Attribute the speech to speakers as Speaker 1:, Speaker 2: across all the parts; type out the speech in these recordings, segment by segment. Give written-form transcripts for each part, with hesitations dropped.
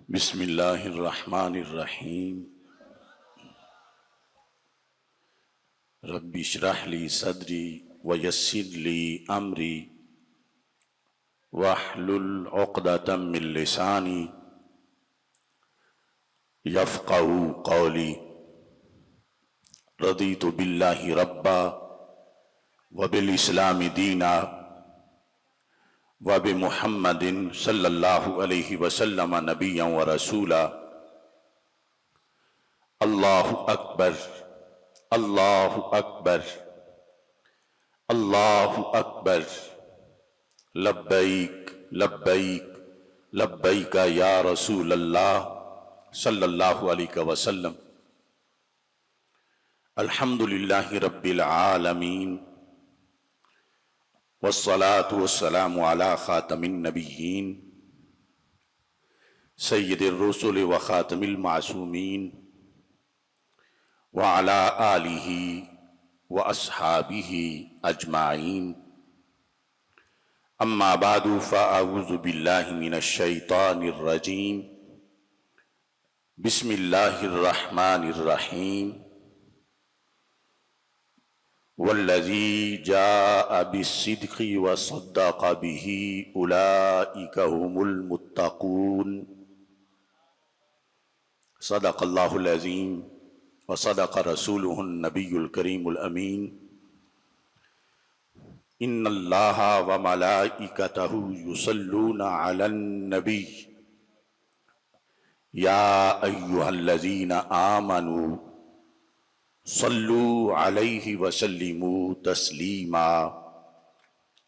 Speaker 1: بسم اللہ الرحمن الرحیم رب اشرح لی صدری ویسر لی امری واحلل عقدۃ من لسانی یفقہوا قولی رضیت باللہ ربا وبالاسلام دینا وبمحمد صلی اللہ علیہ وسلم نبیا ورسولا اللہ اکبر اللہ اکبر اللہ اکبر لبیک لبیک لبیک یا رسول اللہ صلی اللہ علیہ وسلم الحمدللہ رب العالمین والصلاة والسلام على خاتم النبیین سید الرسل وخاتم المعصومین وعلى آلہ واصحابہ اجمعین اما بعد فاعوذ باللہ من الشیطان الرجیم بسم اللہ الرحمن الرحیم والذی جاء بالصدق وصدق به اولئک هم المتقون صدق اللہ العظیم وصدق رسولہ النبی الکریم الامین ان اللہ وملائکتہ یصلون علی النبی یا ایہا الذین آمنوا صلو علیہ وسلموا تسلیما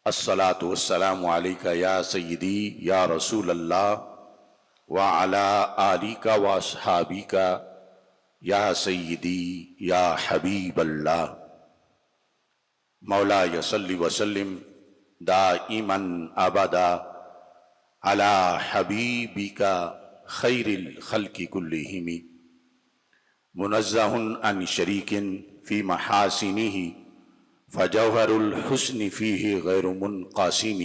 Speaker 1: الصلاة والسلام علیک یا سیدی یا رسول اللہ وعلی آلک واصحابک یا سیدی یا حبیب اللہ مولا صلی وسلم دائما ابدا علی حبیبک خیر الخلق کلہم منزہ عن شریک فی محاسنہ فجوہر الحسن فیہ غیر منقاسم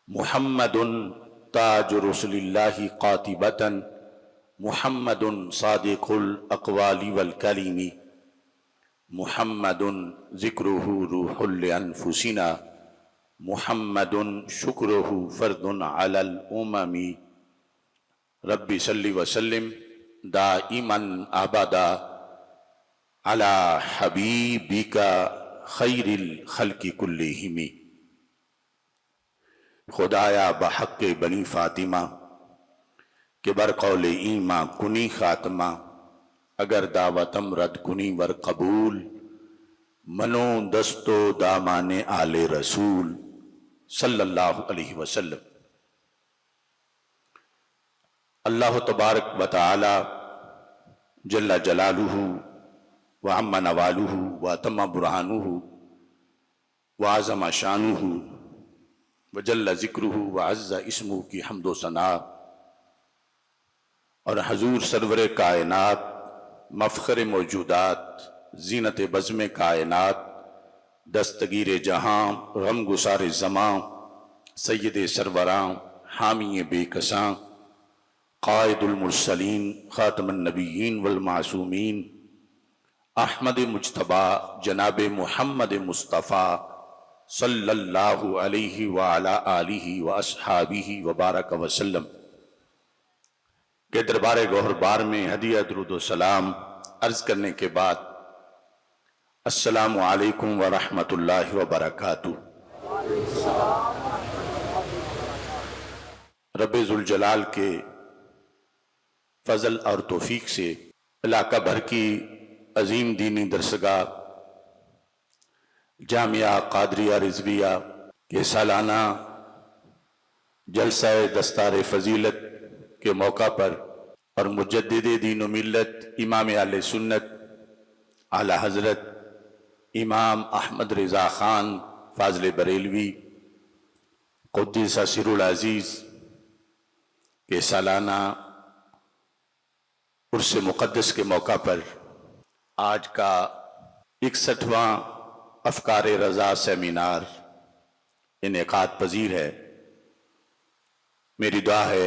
Speaker 1: محمد تاج رسل اللہ قاطبۃ محمد صادق الاقوال والکلم محمد ذکرہ روح لانفسنا محمد شکرہ فرد علی الامم رب صلی وسلم دائما ابدا علی حبیبک خیر الخلق کلہم خدایا بحق بنی فاطمہ کہ برقول ایماں کنی خاتمہ اگر دعوتم رد کنی ور قبول منو دستو دامان آل رسول صلی اللہ علیہ وسلم اللہ تبارک و تعالی جل جلالہ وعم نوالہ واتم برہانہ وعظم شانہ وجل ذکرہ وعز اسمہ کی حمد و ثنا اور حضور سرور کائنات مفخر موجودات زینت بزم کائنات دستگیر جہاں غم گسار زماں سید سروراں حامی بے کساں قائد المرسلین خاتم النبیین والمعصومین احمد مجتبی جناب محمد مصطفیٰ صلی اللہ علیہ وعلی آلہ واصحابہ وبارک وسلم کے دربار گوہربار میں ہدیہ درود و سلام عرض کرنے کے بعد السلام علیکم ورحمۃ اللہ وبرکاتہ۔ رب ذوالجلال کے فضل اور توفیق سے علاقہ بھر کی عظیم دینی درسگاہ جامعہ قادریہ رضویہ کے سالانہ جلسہ دستار فضیلت کے موقع پر اور مجدد دین و ملت امام اہل سنت اعلی حضرت امام احمد رضا خان فاضل بریلوی قدس سر العزیز کے سالانہ عرس مقدس کے موقع پر آج کا 61واں افکار رضا سیمینار انعقاد پذیر ہے۔ میری دعا ہے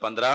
Speaker 1: 15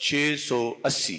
Speaker 1: 680।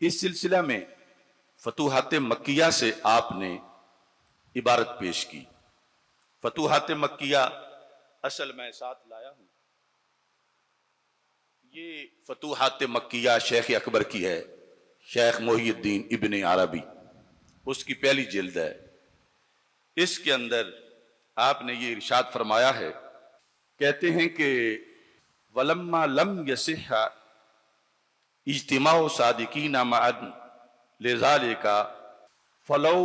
Speaker 1: اس سلسلہ میں فتوحات مکیہ سے آپ نے عبارت پیش کی. فتوحات مکیہ اصل میں ساتھ لایا ہوں. یہ فتوحات مکیہ شیخ اکبر کی ہے، شیخ محی الدین ابن عربی، اس کی پہلی جلد ہے. اس کے اندر آپ نے یہ ارشاد فرمایا ہے، کہتے ہیں کہ وَلَمَّا لَمْ يَصِحَّ اجتماع صادقین معًا لذالک فلو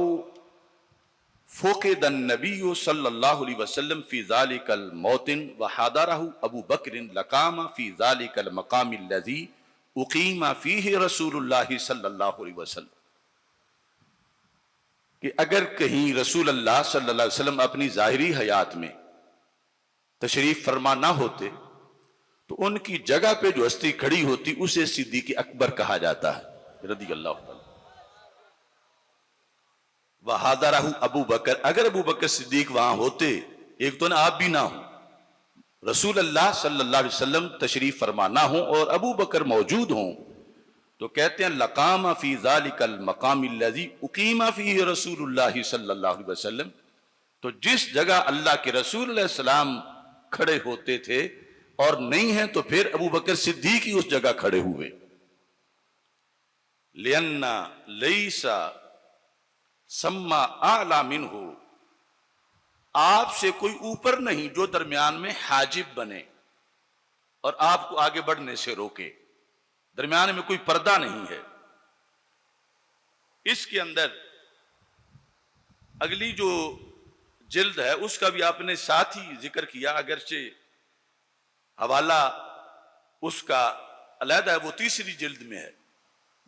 Speaker 1: فقد النبی صلی اللہ علیہ وسلم فی ذالک الموطن وحضرہ ابو بکر لقام فی ذالک المقام الذی اقیم فیہ رسول اللہ صلی اللہ علیہ وسلم. کہ اگر کہیں رسول اللہ صلی اللہ علیہ وسلم اپنی ظاہری حیات میں تشریف فرما نہ ہوتے تو ان کی جگہ پہ جو ہستی کھڑی ہوتی اسے صدیق اکبر کہا جاتا ہے رضی اللہ تعالیٰ. وحاضرہ ابو بکر، اگر ابو بکر صدیق وہاں ہوتے، ایک تو نہ آپ بھی نہ ہوں، رسول اللہ صلی اللہ علیہ وسلم تشریف فرما نہ ہوں اور ابو بکر موجود ہوں، تو کہتے ہیں لقام فی ذالک المقام الذی اقیم فیہ رسول اللہ صلی اللہ علیہ وسلم. تو جس جگہ اللہ کے رسول علیہ السلام کھڑے ہوتے تھے اور نہیں ہیں تو پھر ابو بکر صدیق ہی اس جگہ کھڑے ہوئے. لِأَنَّ لَيْسَ سَمَّا أَعْلَى مِنْهُ، آپ سے کوئی اوپر نہیں جو درمیان میں حاجب بنے اور آپ کو آگے بڑھنے سے روکے، درمیان میں کوئی پردہ نہیں ہے. اس کے اندر اگلی جو جلد ہے اس کا بھی آپ نے ساتھ ہی ذکر کیا، اگرچہ حوالہ اس کا علیحدہ ہے، وہ تیسری جلد میں ہے.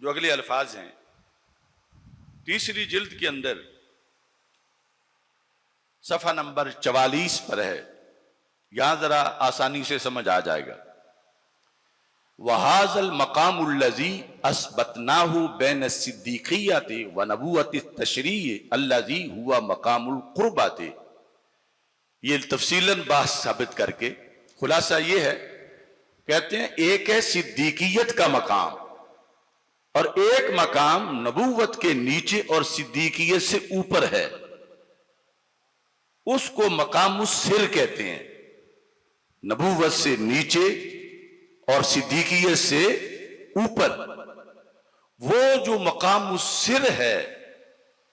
Speaker 1: جو اگلے الفاظ ہیں تیسری جلد کے اندر صفحہ نمبر 44 پر ہے، یہاں ذرا آسانی سے سمجھ آ جائے گا. وَهَذَا الْمَقَامُ الَّذِي أَثْبَتْنَاهُ بَيْنَ الصِّدِّيقِيَّةِ وَنَبُوَّةِ التَّشْرِيعِ الَّذِي هُوَ مَقَامُ الْقُرْبَةِ. یہ تفصیلاً بحث ثابت کر کے خلاصہ یہ ہے، کہتے ہیں ایک ہے صدیقیت کا مقام اور ایک مقام نبوت کے نیچے اور صدیقیت سے اوپر ہے، اس کو مقام السر کہتے ہیں. نبوت سے نیچے اور صدیقیت سے اوپر، وہ جو مقام السر ہے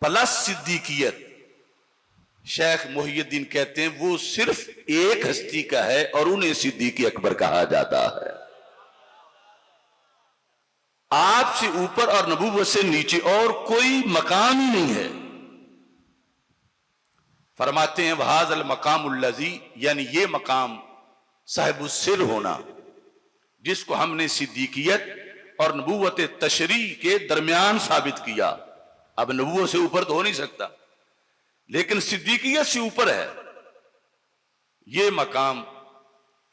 Speaker 1: پلس صدیقیت، شیخ محی الدین کہتے ہیں وہ صرف ایک ہستی کا ہے اور انہیں صدیق اکبر کہا جاتا ہے. آپ سے اوپر اور نبوت سے نیچے اور کوئی مقام ہی نہیں ہے. فرماتے ہیں وَهَذَا الْمَقَامُ الَّذِي، یعنی یہ مقام صاحب السر ہونا جس کو ہم نے صدیقیت اور نبوت تشریع کے درمیان ثابت کیا. اب نبوت سے اوپر تو ہو نہیں سکتا لیکن صدیقیت سے اوپر ہے. یہ مقام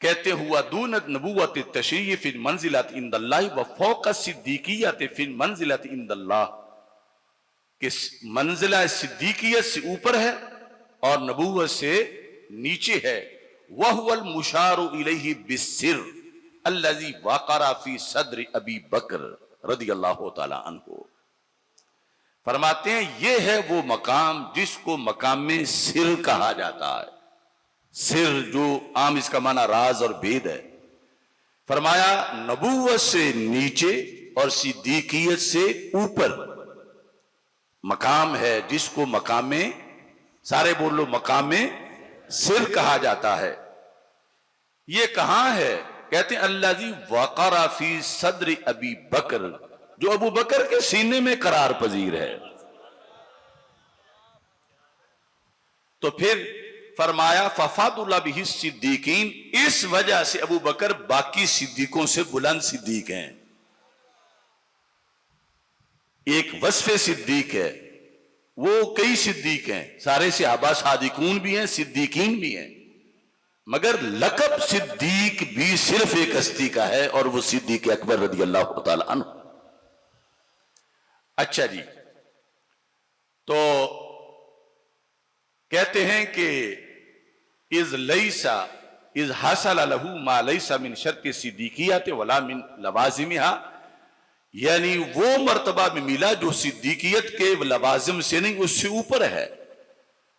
Speaker 1: کہتے ہوا دون نبوت تشریع فی المنزلۃ عند اللہ و فوق الصدیقیت فی المنزلۃ عند اللہ، کہ منزلہ صدیقیت سے اوپر ہے اور نبوت سے نیچے ہے. وَهُوَ الْمُشَارُ إِلَيْهِ بِالسِّرِّ الَّذِي وَقَرَ فِي صَدْرِ أَبِي بَكْرَ رضی اللہ تعالی عنہ. فرماتے ہیں یہ ہے وہ مقام جس کو مقام سر کہا جاتا ہے. سر جو عام اس کا معنی راز اور بید ہے. فرمایا نبوت سے نیچے اور صدیقیت سے اوپر مقام ہے جس کو مقام، سارے بولو، مقام سر کہا جاتا ہے. یہ کہاں ہے؟ کہتے ہیں الذی وقر فی صدر ابی بکر، جو ابو بکر کے سینے میں قرار پذیر ہے. تو پھر فرمایا ففاضل بہ الصدیقین، اس وجہ سے ابو بکر باقی صدیقوں سے بلند صدیق ہیں. ایک وصف صدیق ہے، وہ کئی صدیق ہیں، سارے صحابہ صادقون بھی ہیں، صدیقین بھی ہیں، مگر لقب صدیق بھی صرف ایک ہستی کا ہے اور وہ صدیق اکبر رضی اللہ تعالی عنہ. اچھا جی، تو کہتے ہیں کہ اذ لیسا اذ حصل له ما لیس من شرط صدیقیت ولا من لوازمها، یعنی وہ مرتبہ میں ملا جو صدیقیت کے لوازم سے نہیں، اس سے اوپر ہے.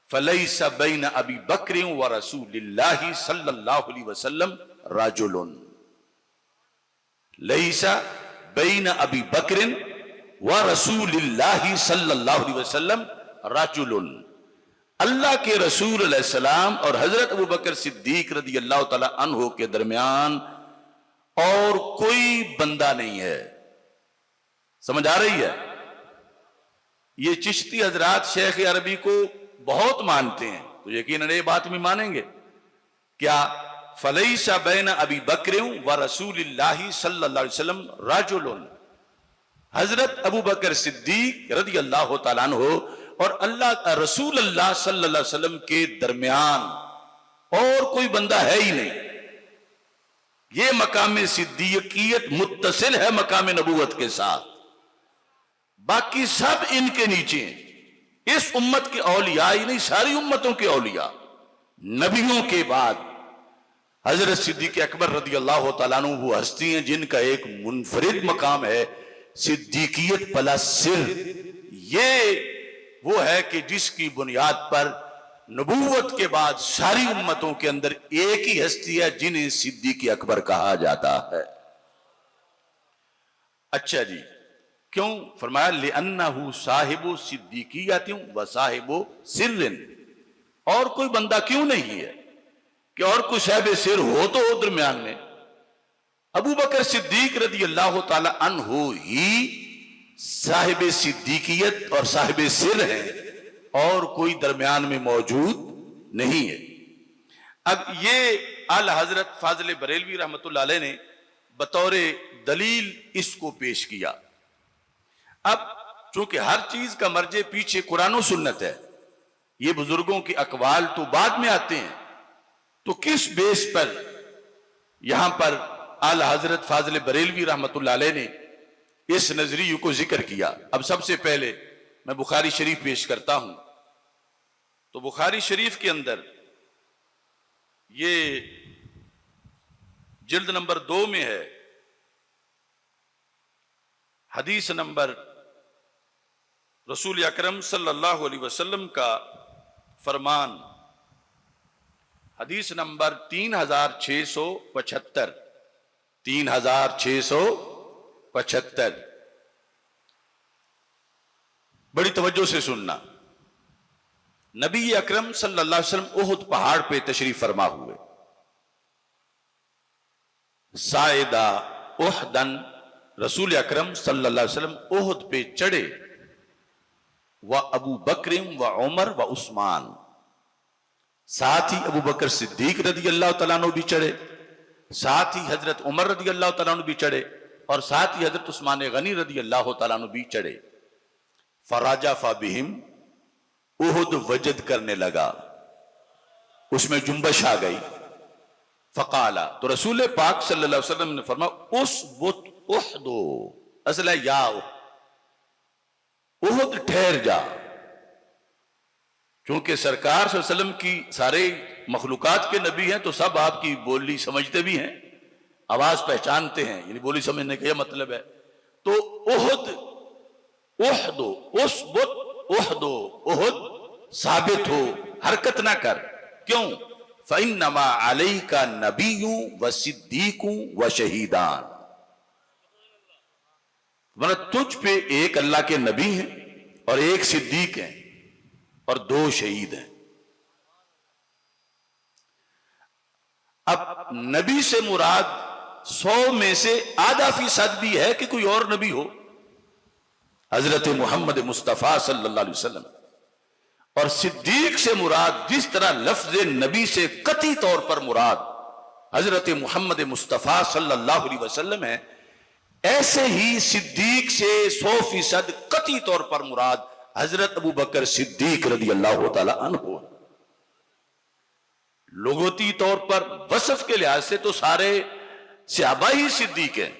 Speaker 1: فَلَيْسَ بَيْنَ أَبِي بَكْرٍ وَرَسُولِ اللَّهِ صلی اللہ علیہ وسلم رَجُلٌ. لَيْسَ بَيْنَ أَبِي بَكْرٍ وَرَسُولِ اللَّهِ صلی اللہ علیہ وسلم رَجُلٌ. اللہ کے رسول علیہ السلام اور حضرت ابو بکر صدیق رضی اللہ تعالی عنہ کے درمیان اور کوئی بندہ نہیں ہے. سمجھ آ رہی ہے؟ یہ چشتی حضرات شیخ عربی کو بہت مانتے ہیں، تو یقیناً یہ بات بھی مانیں گے. کیا؟ فَلَيْسَ بَيْنَ أَبِي بَكْرٍ وَرَسُولِ اللَّهِ صلی اللہ علیہ وسلم رَجُلٌ. حضرت ابو بکر صدیق رضی اللہ تعالیٰ عنہ اور اللہ رسول اللہ صلی اللہ علیہ وسلم کے درمیان اور کوئی بندہ ہے ہی نہیں. یہ مقام صدیقیت متصل ہے مقام نبوت کے ساتھ، باقی سب ان کے نیچے ہیں. اس امت کے اولیاء ہی نہیں، ساری امتوں کے اولیاء نبیوں کے بعد حضرت صدیق اکبر رضی اللہ تعالیٰ عنہ وہ ہستی ہیں جن کا ایک منفرد مقام ہے صدیقیت پلس سر. یہ وہ ہے کہ جس کی بنیاد پر نبوت کے بعد ساری امتوں کے اندر ایک ہی ہستی ہے جنہیں صدیق اکبر کہا جاتا ہے. اچھا جی، کیوں؟ فرمایا لِأَنَّهُ صاحب صدیقیت و صاحب سر. اور کوئی بندہ کیوں نہیں ہے کہ اور کوئی صاحب سر ہو تو ہو درمیان میں. ابو بکر صدیق رضی اللہ تعالی عنہ ہی صاحب صدیقیت اور صاحب سر ہیں، اور کوئی درمیان میں موجود نہیں ہے. اب یہ اعلی حضرت فاضل بریلوی رحمت اللہ علیہ نے بطور دلیل اس کو پیش کیا. اب چونکہ ہر چیز کا مرجع پیچھے قرآن و سنت ہے، یہ بزرگوں کے اقوال تو بعد میں آتے ہیں، تو کس بیس پر یہاں پر اعلی حضرت فاضل بریلوی رحمت اللہ علیہ نے اس نظریے کو ذکر کیا؟ اب سب سے پہلے میں بخاری شریف پیش کرتا ہوں. تو بخاری شریف کے اندر یہ جلد نمبر 2 میں ہے، حدیث نمبر رسول اکرم صلی اللہ علیہ وسلم کا فرمان، حدیث نمبر 3675 3675. بڑی توجہ سے سننا. نبی اکرم صلی اللہ علیہ وسلم احد پہاڑ پہ تشریف فرما ہوئے. سائدہ احدن، رسول اکرم صلی اللہ علیہ وسلم احد پہ چڑھے. وَأَبُو بَكْرٍ وَعُمَرْ وَعُثْمَانَ، ساتھ ہی ابو بکر صدیق رضی اللہ تعالیٰ عنہ بھی چڑھے، ساتھ ہی حضرت عمر رضی اللہ تعالیٰ عنہ بھی چڑھے، اور ساتھ ہی حضرت عثمان غنی رضی اللہ تعالیٰ عنہ بھی چڑھے. فَرَجَفَ بِهِمْ، احد وجد کرنے لگا، اس میں جنبش آ گئی. فقالا، تو رسول پاک صلی اللہ علیہ وسلم نے فرمایا اسبت احدو، اصل ہے یا احد ٹھہر جا. چونکہ سرکار صلی اللہ علیہ وسلم کی سارے مخلوقات کے نبی ہیں تو سب آپ کی بولی سمجھتے بھی ہیں، آواز پہچانتے ہیں، یعنی بولی سمجھنے کا یہ مطلب ہے. تو احد احدو اسبت احدو، احد ثابت ہو، حرکت نہ کر. کیوں؟ فَإِنَّمَا عَلَيْكَ نَبِيٌّ وَصِدِّيقٌ وَشَهِيدَانِ، تجھ پہ ایک اللہ کے نبی ہیں اور ایک صدیق ہیں اور 2 شہید ہیں. اب نبی سے مراد 100 میں سے آدھا فیصد بھی ہے کہ کوئی اور نبی ہو، حضرت محمد مصطفیٰ صلی اللہ علیہ وسلم. اور صدیق سے مراد جس طرح لفظ نبی سے قطعی طور پر مراد حضرت محمد مصطفیٰ صلی اللہ علیہ وسلم ہے، ایسے ہی صدیق سے 100% قطعی طور پر مراد حضرت ابو بکر صدیق رضی اللہ تعالی عنہ. لغوی طور پر وصف کے لحاظ سے تو سارے صحابہ ہی صدیق ہیں،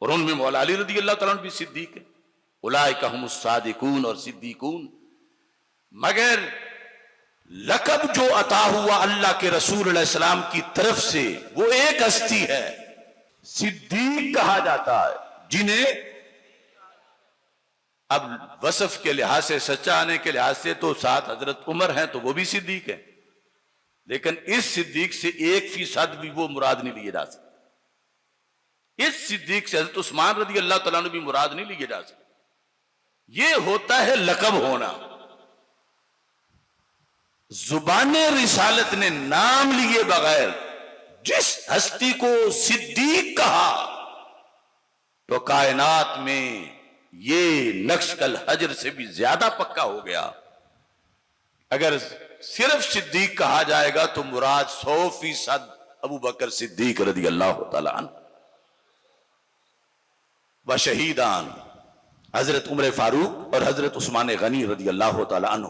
Speaker 1: اور ان میں مولا علی رضی اللہ تعالیٰ عنہ بھی صدیق ہیں. اولئک ہم الصادقون اور صدیقون. مگر لقب جو عطا ہوا اللہ کے رسول علیہ السلام کی طرف سے وہ ایک ہستی ہے، صدیق کہا جاتا ہے. جنہیں اب وصف کے لحاظ سے، سچا آنے کے لحاظ سے تو ساتھ حضرت عمر ہیں تو وہ بھی صدیق ہیں، لیکن اس صدیق سے 1% بھی وہ مراد نہیں لیے جا سکتے۔ اس صدیق سے حضرت عثمان رضی اللہ تعالیٰ عنہ بھی مراد نہیں لیے جا سکتے۔ یہ ہوتا ہے لقب ہونا۔ زبان رسالت نے نام لیے بغیر جس ہستی کو صدیق کہا تو کائنات میں یہ نقش الحجر سے بھی زیادہ پکا ہو گیا۔ اگر صرف صدیق کہا جائے گا تو مراد 100% ابو بکر صدیق رضی اللہ تعالیٰ عنہ و شہیدان حضرت عمر فاروق اور حضرت عثمان غنی رضی اللہ تعالیٰ عنہ۔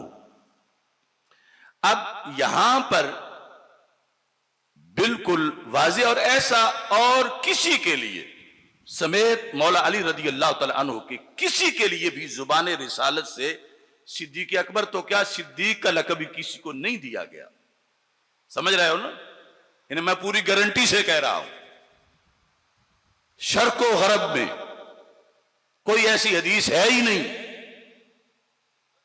Speaker 1: اب یہاں پر بالکل واضح اور ایسا اور کسی کے لیے سمیت مولا علی رضی اللہ تعالیٰ عنہ کے کسی کے لیے بھی زبان رسالت سے صدیق اکبر تو کیا صدیق کا لقب بھی کسی کو نہیں دیا گیا۔ سمجھ رہے ہو نا؟ انہیں میں پوری گارنٹی سے کہہ رہا ہوں، شرق و غرب میں کوئی ایسی حدیث ہے ہی نہیں۔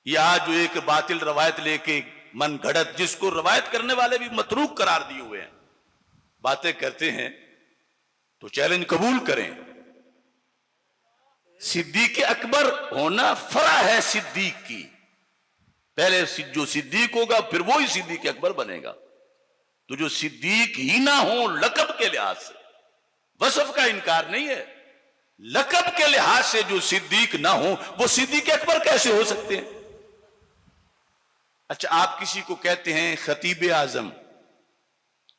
Speaker 1: یہ آج جو ایک باطل روایت لے کے من گھڑت، جس کو روایت کرنے والے بھی متروک قرار دیے ہوئے ہیں، باتیں کرتے ہیں تو چیلنج قبول کریں۔ صدیق اکبر ہونا فرع ہے صدیق کی، پہلے جو صدیق ہوگا پھر وہی صدیق اکبر بنے گا۔ تو جو صدیق ہی نہ ہو لقب کے لحاظ سے، وصف کا انکار نہیں ہے، لقب کے لحاظ سے جو صدیق نہ ہو وہ صدیق اکبر کیسے ہو سکتے ہیں؟ اچھا، آپ کسی کو کہتے ہیں خطیب اعظم،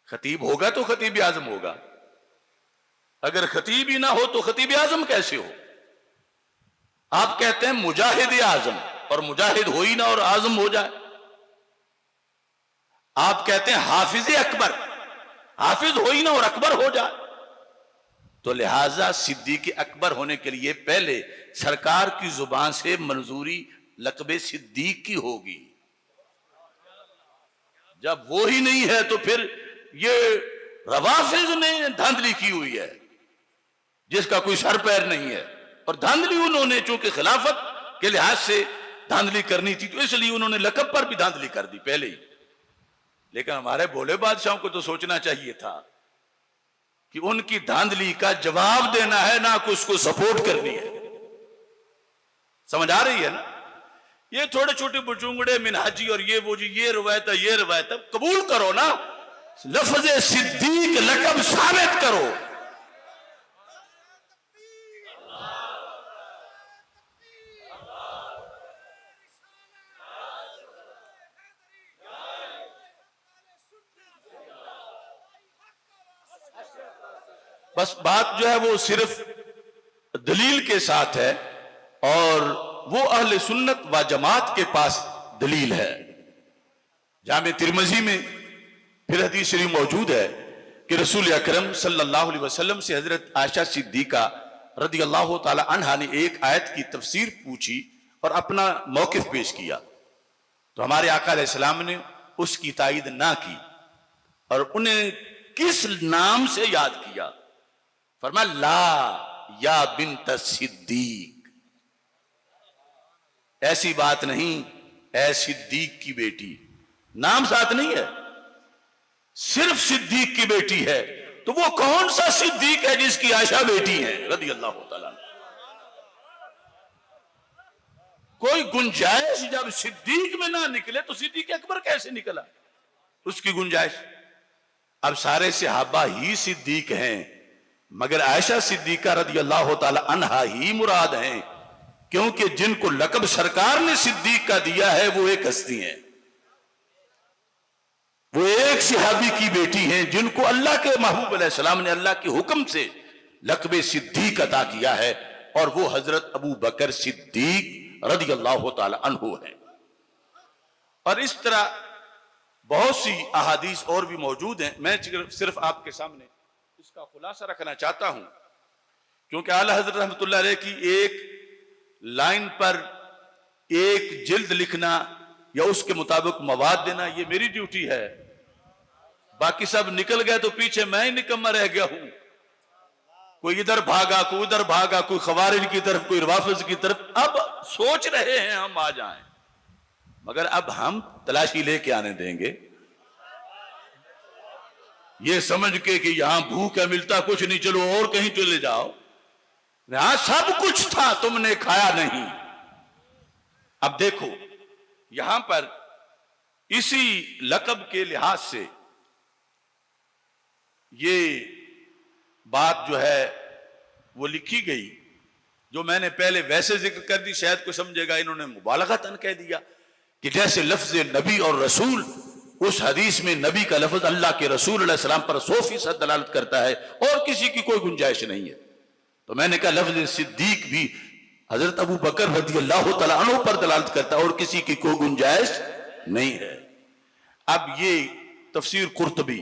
Speaker 1: خطیب ہوگا تو خطیب اعظم ہوگا، اگر خطیب ہی نہ ہو تو خطیب اعظم کیسے ہو؟ آپ کہتے ہیں مجاہد اعظم، اور مجاہد ہو ہی نہ اور اعظم ہو جائے۔ آپ کہتے ہیں حافظ اکبر، حافظ ہو ہی نہ اور اکبر ہو جائے۔ تو لہذا صدیق اکبر ہونے کے لیے پہلے سرکار کی زبان سے منظوری لقب صدیق کی ہوگی۔ جب وہ ہی نہیں ہے تو پھر یہ روافض نے دھاندلی کی ہوئی ہے جس کا کوئی سر پیر نہیں ہے، اور دھاندلی انہوں نے چونکہ خلافت کے لحاظ سے دھاندلی کرنی تھی تو اس لیے انہوں نے لقب پر بھی دھاندلی کر دی پہلے ہی۔ لیکن ہمارے بھولے بادشاہوں کو تو سوچنا چاہیے تھا کہ ان کی دھاندلی کا جواب دینا ہے، نہ کہ اس کو سپورٹ کرنی ہے۔ سمجھ آ رہی ہے نا؟ یہ تھوڑے چھوٹے بچونگڑے منہجی اور یہ وہ جی یہ روایت ہے یہ روایت ہے، قبول کرو نا، لفظ صدیق لقب ثابت کرو۔ بس بات جو ہے وہ صرف دلیل کے ساتھ ہے، اور وہ اہل سنت و جماعت کے پاس دلیل ہے۔ جامع ترمذی میں پھر حدیث شریف موجود ہے کہ رسول اکرم صلی اللہ علیہ وسلم سے حضرت عائشہ صدیقہ رضی اللہ تعالی عنہا نے ایک آیت کی تفسیر پوچھی اور اپنا موقف پیش کیا، تو ہمارے آقا علیہ السلام نے اس کی تائید نہ کی اور انہیں کس نام سے یاد کیا؟ فرمایا لا یا بنت صدیق، ایسی بات نہیں، اے صدیق کی بیٹی، نام ساتھ نہیں ہے، صرف صدیق کی بیٹی ہے۔ تو وہ کون سا صدیق ہے جس کی عائشہ بیٹی ہے رضی اللہ تعالیٰ؟ کوئی گنجائش جب صدیق میں نہ نکلے تو صدیق اکبر کیسے نکلا؟ اس کی گنجائش؟ اب سارے صحابہ ہی صدیق ہیں مگر عائشہ صدیقہ رضی اللہ تعالی عنہا ہی مراد ہیں، کیونکہ جن کو لقب سرکار نے صدیق کا دیا ہے وہ ایک ہستی ہیں، وہ ایک صحابی کی بیٹی ہیں جن کو اللہ کے محبوب علیہ السلام نے اللہ کے حکم سے لقب صدیق عطا کیا ہے، اور وہ حضرت ابو بکر صدیق رضی اللہ تعالی عنہ ہیں۔ اور اس طرح بہت سی احادیث اور بھی موجود ہیں، میں صرف آپ کے سامنے اس کا خلاصہ رکھنا چاہتا ہوں، کیونکہ اعلیٰ حضرت رحمۃ اللہ علیہ کی ایک لائن پر ایک جلد لکھنا یا اس کے مطابق مواد دینا یہ میری ڈیوٹی ہے، باقی سب نکل گئے تو پیچھے میں ہی نکمہ رہ گیا ہوں۔ کوئی ادھر بھاگا، کوئی ادھر بھاگا، کوئی خوارج کی طرف، کوئی روافض کی طرف. اب سوچ رہے ہیں ہم آ جائیں، مگر اب ہم تلاشی لے کے آنے دیں گے یہ سمجھ کے کہ یہاں بھوک ہے، ملتا کچھ نہیں، چلو اور کہیں چلے جاؤ. یہاں سب کچھ تھا، تم نے کھایا نہیں. اب دیکھو یہاں پر اسی لقب کے لحاظ سے یہ بات جو ہے وہ لکھی گئی، جو میں نے پہلے ویسے ذکر کر دی، شاید کوئی سمجھے گا انہوں نے مبالغتاً کہہ دیا کہ جیسے لفظ نبی اور رسول، اس حدیث میں نبی کا لفظ اللہ کے رسول علیہ السلام پر 100% دلالت کرتا ہے اور کسی کی کوئی گنجائش نہیں ہے. تو میں نے کہا لفظ صدیق بھی حضرت ابو بکر رضی اللہ تعالیٰ عنہ پر دلالت کرتا ہے اور کسی کی کوئی گنجائش نہیں ہے. اب یہ تفسیر قرطبی،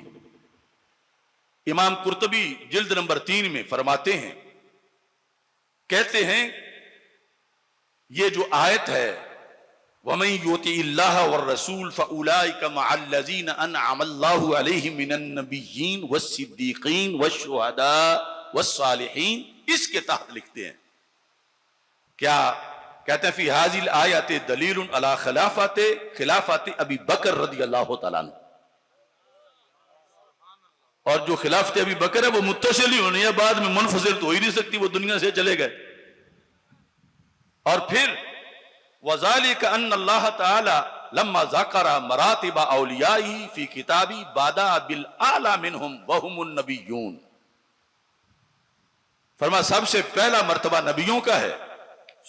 Speaker 1: امام قرطبی جلد نمبر 3 میں فرماتے ہیں، کہتے ہیں یہ جو آیت ہے وَمَن يُطِعِ اللَّهَ وَالرَّسُولَ فَأُولَٰئِكَ مَعَ الَّذِينَ أَنْعَمَ اللَّهُ عَلَيْهِم مِّنَ النَّبِيِّينَ وَالصِّدِّيقِينَ وَالشُّهَدَاءِ وَالصَّالِحِينَ، اس کے تحت لکھتے ہیں کیا کہتے ہیں فی هذه الآیات دلیل علی خلافت ابی بکر رضی اللہ تعالیٰ عنہ. اور جو خلافت ابی بکر ہے وہ متصل ہی ہونی ہے، بعد میں منفصل تو ہو ہی نہیں سکتی، وہ دنیا سے چلے گئے. اور پھر وَذَلِكَ أَنَّ اللَّهَ تَعَالَى لَمَّا ذَكَرَ مَرَاتِبَ أَوْلِيَائِهِ فِي كِتَابِهِ بَدَأَ بِالْأَعْلَى مِنْهُمْ وَهُمُ النَّبِيُّونَ. فرما سب سے پہلا مرتبہ نبیوں کا ہے،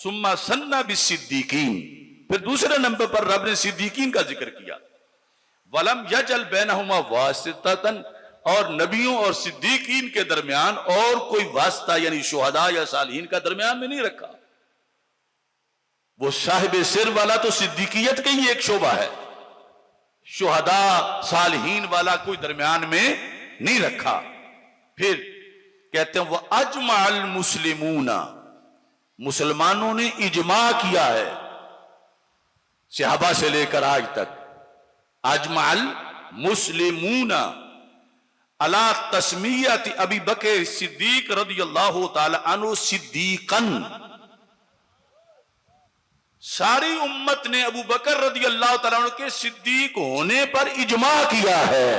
Speaker 1: ثُمَّ سَنَّ بِالصِّدِّيقِينَ، پھر دوسرے نمبر پر رب نے صدیقین کا ذکر کیا. وَلَمْ يَجْعَلْ بَيْنَهُمَا وَاسِطَةً، اور نبیوں اور صدیقین کے درمیان اور کوئی واسطہ یعنی شہداء یا صالحین کا درمیان میں نہیں رکھا. وہ صاحب سر والا تو صدیقیت کا ہی ایک شعبہ ہے، شہداء صالحین والا کوئی درمیان میں نہیں رکھا. پھر کہتے ہیں وَأَجْمَعَ الْمُسْلِمُونَ، مسلمانوں نے اجماع کیا ہے صحابہ سے لے کر آج تک، اجمع المسلمون علی تسمیت ابی بکر صدیق رضی اللہ تعالی عنہ صدیقاً، ساری امت نے ابو بکر رضی اللہ تعالیٰ عنہ کے صدیق ہونے پر اجماع کیا ہے.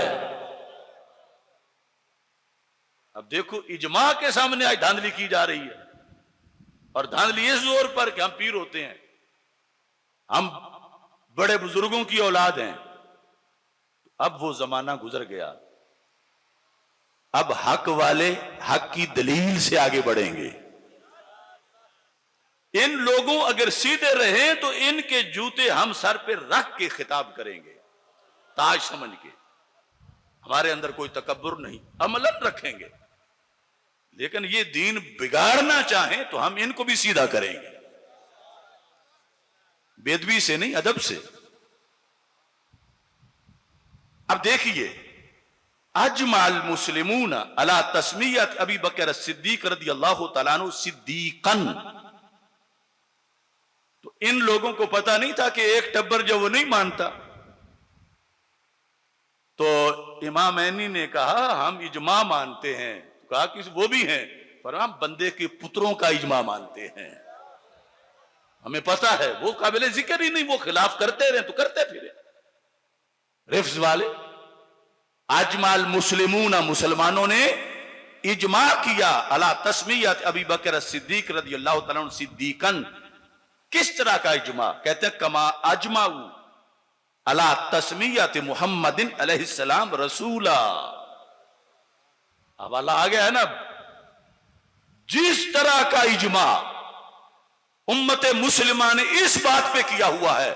Speaker 1: اب دیکھو اجماع کے سامنے آج دھاندلی کی جا رہی ہے، اور دھاندلی اس زور پر کہ ہم پیر ہوتے ہیں، ہم بڑے بزرگوں کی اولاد ہیں. اب وہ زمانہ گزر گیا، اب حق والے حق کی دلیل سے آگے بڑھیں گے. ان لوگوں اگر سیدھے رہیں تو ان کے جوتے ہم سر پہ رکھ کے خطاب کریں گے تاج سمجھ کے. ہمارے اندر کوئی تکبر نہیں، عملاً رکھیں گے، لیکن یہ دین بگاڑنا چاہیں تو ہم ان کو بھی سیدھا کریں گے، بے ادبی سے نہیں، ادب سے. اب دیکھیے اجمع المسلمون علی تسمیت ابی بکر الصدیق رضی اللہ تعالیٰ عنہ صدیقاً. تو ان لوگوں کو پتا نہیں تھا کہ ایک ٹبر جو وہ نہیں مانتا. تو امام عینی نے کہا ہم اجماع مانتے ہیں، کہا کہ وہ بھی ہیں، پر ہم بندے کے پتروں کا اجماع مانتے ہیں. ہمیں پتا ہے وہ قابل ذکر ہی نہیں، وہ خلاف کرتے رہے تو کرتے پھرے رفض والے. اجمع المسلمون، مسلمانوں نے اجماع کیا علی تسمیت ابی بکر الصدیق رضی اللہ تعالیٰ عنہ صدیقاً. کس طرح کا اجماع؟ کہتے ہیں کما اجمعوا علی تسمیت محمد علیہ السلام رسولا. حوالہ آ گیا ہے نا. جس طرح کا اجماع امت مسلمہ نے اس بات پہ کیا ہوا ہے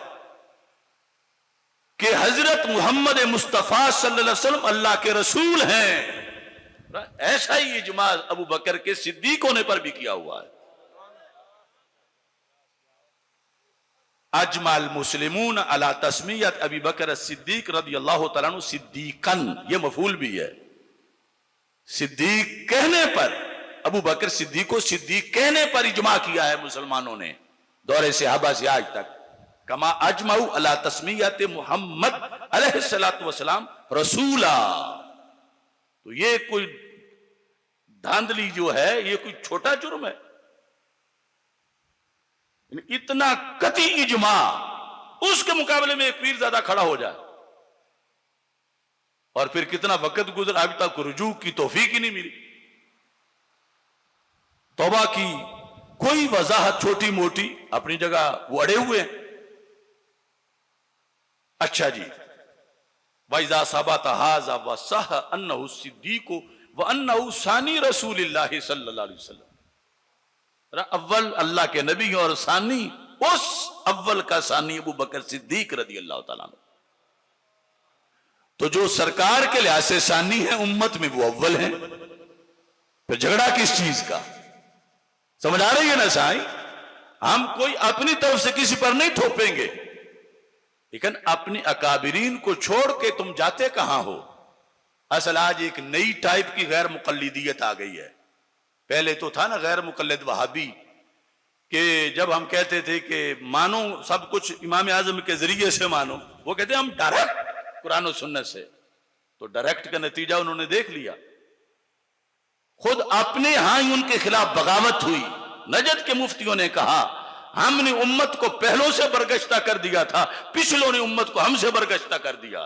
Speaker 1: کہ حضرت محمد مصطفیٰ صلی اللہ علیہ وسلم اللہ کے رسول ہیں، ایسا ہی اجماع ابو بکر کے صدیق ہونے پر بھی کیا ہوا ہے. اجمع المسلمون علی تسمیت ابی بکر الصدیق رضی اللہ تعالیٰ عنہ صدیقاً، یہ مفعول بھی ہے. صدیق کہنے پر، ابو بکر صدیق کو صدیق کہنے پر اجماع کیا ہے مسلمانوں نے دور صحابہ سے آج تک. کما اجمعوا علی تسمیت محمد علیہ السلام رسولا. تو یہ کوئی دھاندلی جو ہے یہ کوئی چھوٹا جرم ہے؟ اتنا قطعی اجماع، اس کے مقابلے میں ایک پیر زیادہ کھڑا ہو جائے، اور پھر کتنا وقت گزرا ابھی تک رجوع کی توفیق ہی نہیں ملی، توبہ کی کوئی وضاحت چھوٹی موٹی اپنی جگہ وہ اڑے ہوئے ہیں۔ اچھا جی، وَإِذَا ثَبَتَ هَذَا وَصَحَّ أَنَّهُ الصِّدِّيقُ وَأَنَّهُ ثَانِي رسول اللہ صلی اللہ علیہ وسلم، اول اللہ کے نبی اور ثانی اس اول کا ثانی ابو بکر صدیق رضی اللہ تعالیٰ عنہ، تو جو سرکار کے لحاظ سے ثانی ہے امت میں وہ اول ہیں، پھر جھگڑا کس چیز کا؟ سمجھ آ رہی ہے نا سائیں؟ ہم کوئی اپنی طرف سے کسی پر نہیں تھوپیں گے، لیکن اپنی اکابرین کو چھوڑ کے تم جاتے کہاں ہو؟ اصل آج ایک نئی ٹائپ کی غیر مقلدیت آ گئی ہے۔ پہلے تو تھا نا غیر مقلد وہابی، کہ جب ہم کہتے تھے کہ مانو سب کچھ امام اعظم کے ذریعے سے مانو، وہ کہتے ہیں ہم ڈائریکٹ قرآن و سنت سے، تو ڈائریکٹ کا نتیجہ انہوں نے دیکھ لیا، خود اپنے ہاں ہی ان کے خلاف بغاوت ہوئی۔ نجد کے مفتیوں نے کہا ہم نے امت کو پہلوں سے برگشتہ کر دیا تھا، پچھلوں نے امت کو ہم سے برگشتہ کر دیا،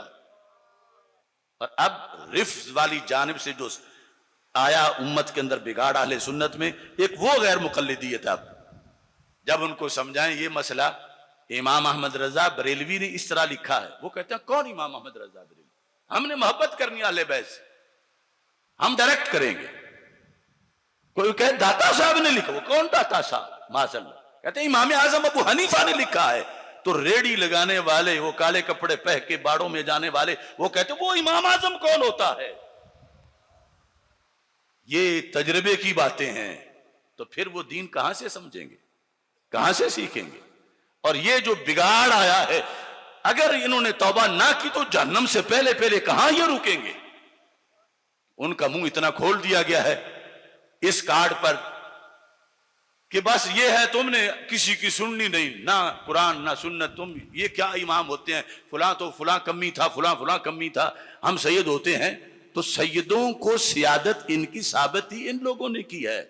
Speaker 1: اور اب رفض والی جانب سے جو آیا امت کے اندر بگاڑ اہل سنت میں، ایک وہ غیر مقلدیت۔ اب جب ان کو سمجھائیں یہ مسئلہ، امام احمد رضا بریلوی نے اس طرح لکھا ہے، وہ کہتے ہیں کون امام احمد رضا بریلوی؟ ہم نے محبت کرنی اہل بیت سے، ہم ڈائریکٹ کریں گے۔ کوئی کہے داتا صاحب نے لکھا، وہ کون داتا صاحب؟ معاذ اللہ۔ کہتے ہیں امام اعظم ابو حنیفہ نے لکھا ہے، تو ریڑی لگانے والے، وہ کالے کپڑے پہ کے باڑوں میں جانے والے، وہ کہتے ہیں وہ امام اعظم کون ہوتا ہے؟ یہ تجربے کی باتیں ہیں، تو پھر وہ دین کہاں سے سمجھیں گے، کہاں سے سیکھیں گے؟ اور یہ جو بگاڑ آیا ہے، اگر انہوں نے توبہ نہ کی تو جہنم سے پہلے پہلے کہاں یہ رکیں گے؟ ان کا منہ اتنا کھول دیا گیا ہے اس کارڈ پر کہ بس یہ ہے، تم نے کسی کی سننی نہیں، نہ قرآن نہ سنت، تم یہ کیا امام ہوتے ہیں، فلاں تو فلاں کمی تھا، فلاں فلاں کمی تھا، ہم سید ہوتے ہیں۔ تو سیدوں کو سیادت ان کی ثابت ہی ان لوگوں نے کی ہے۔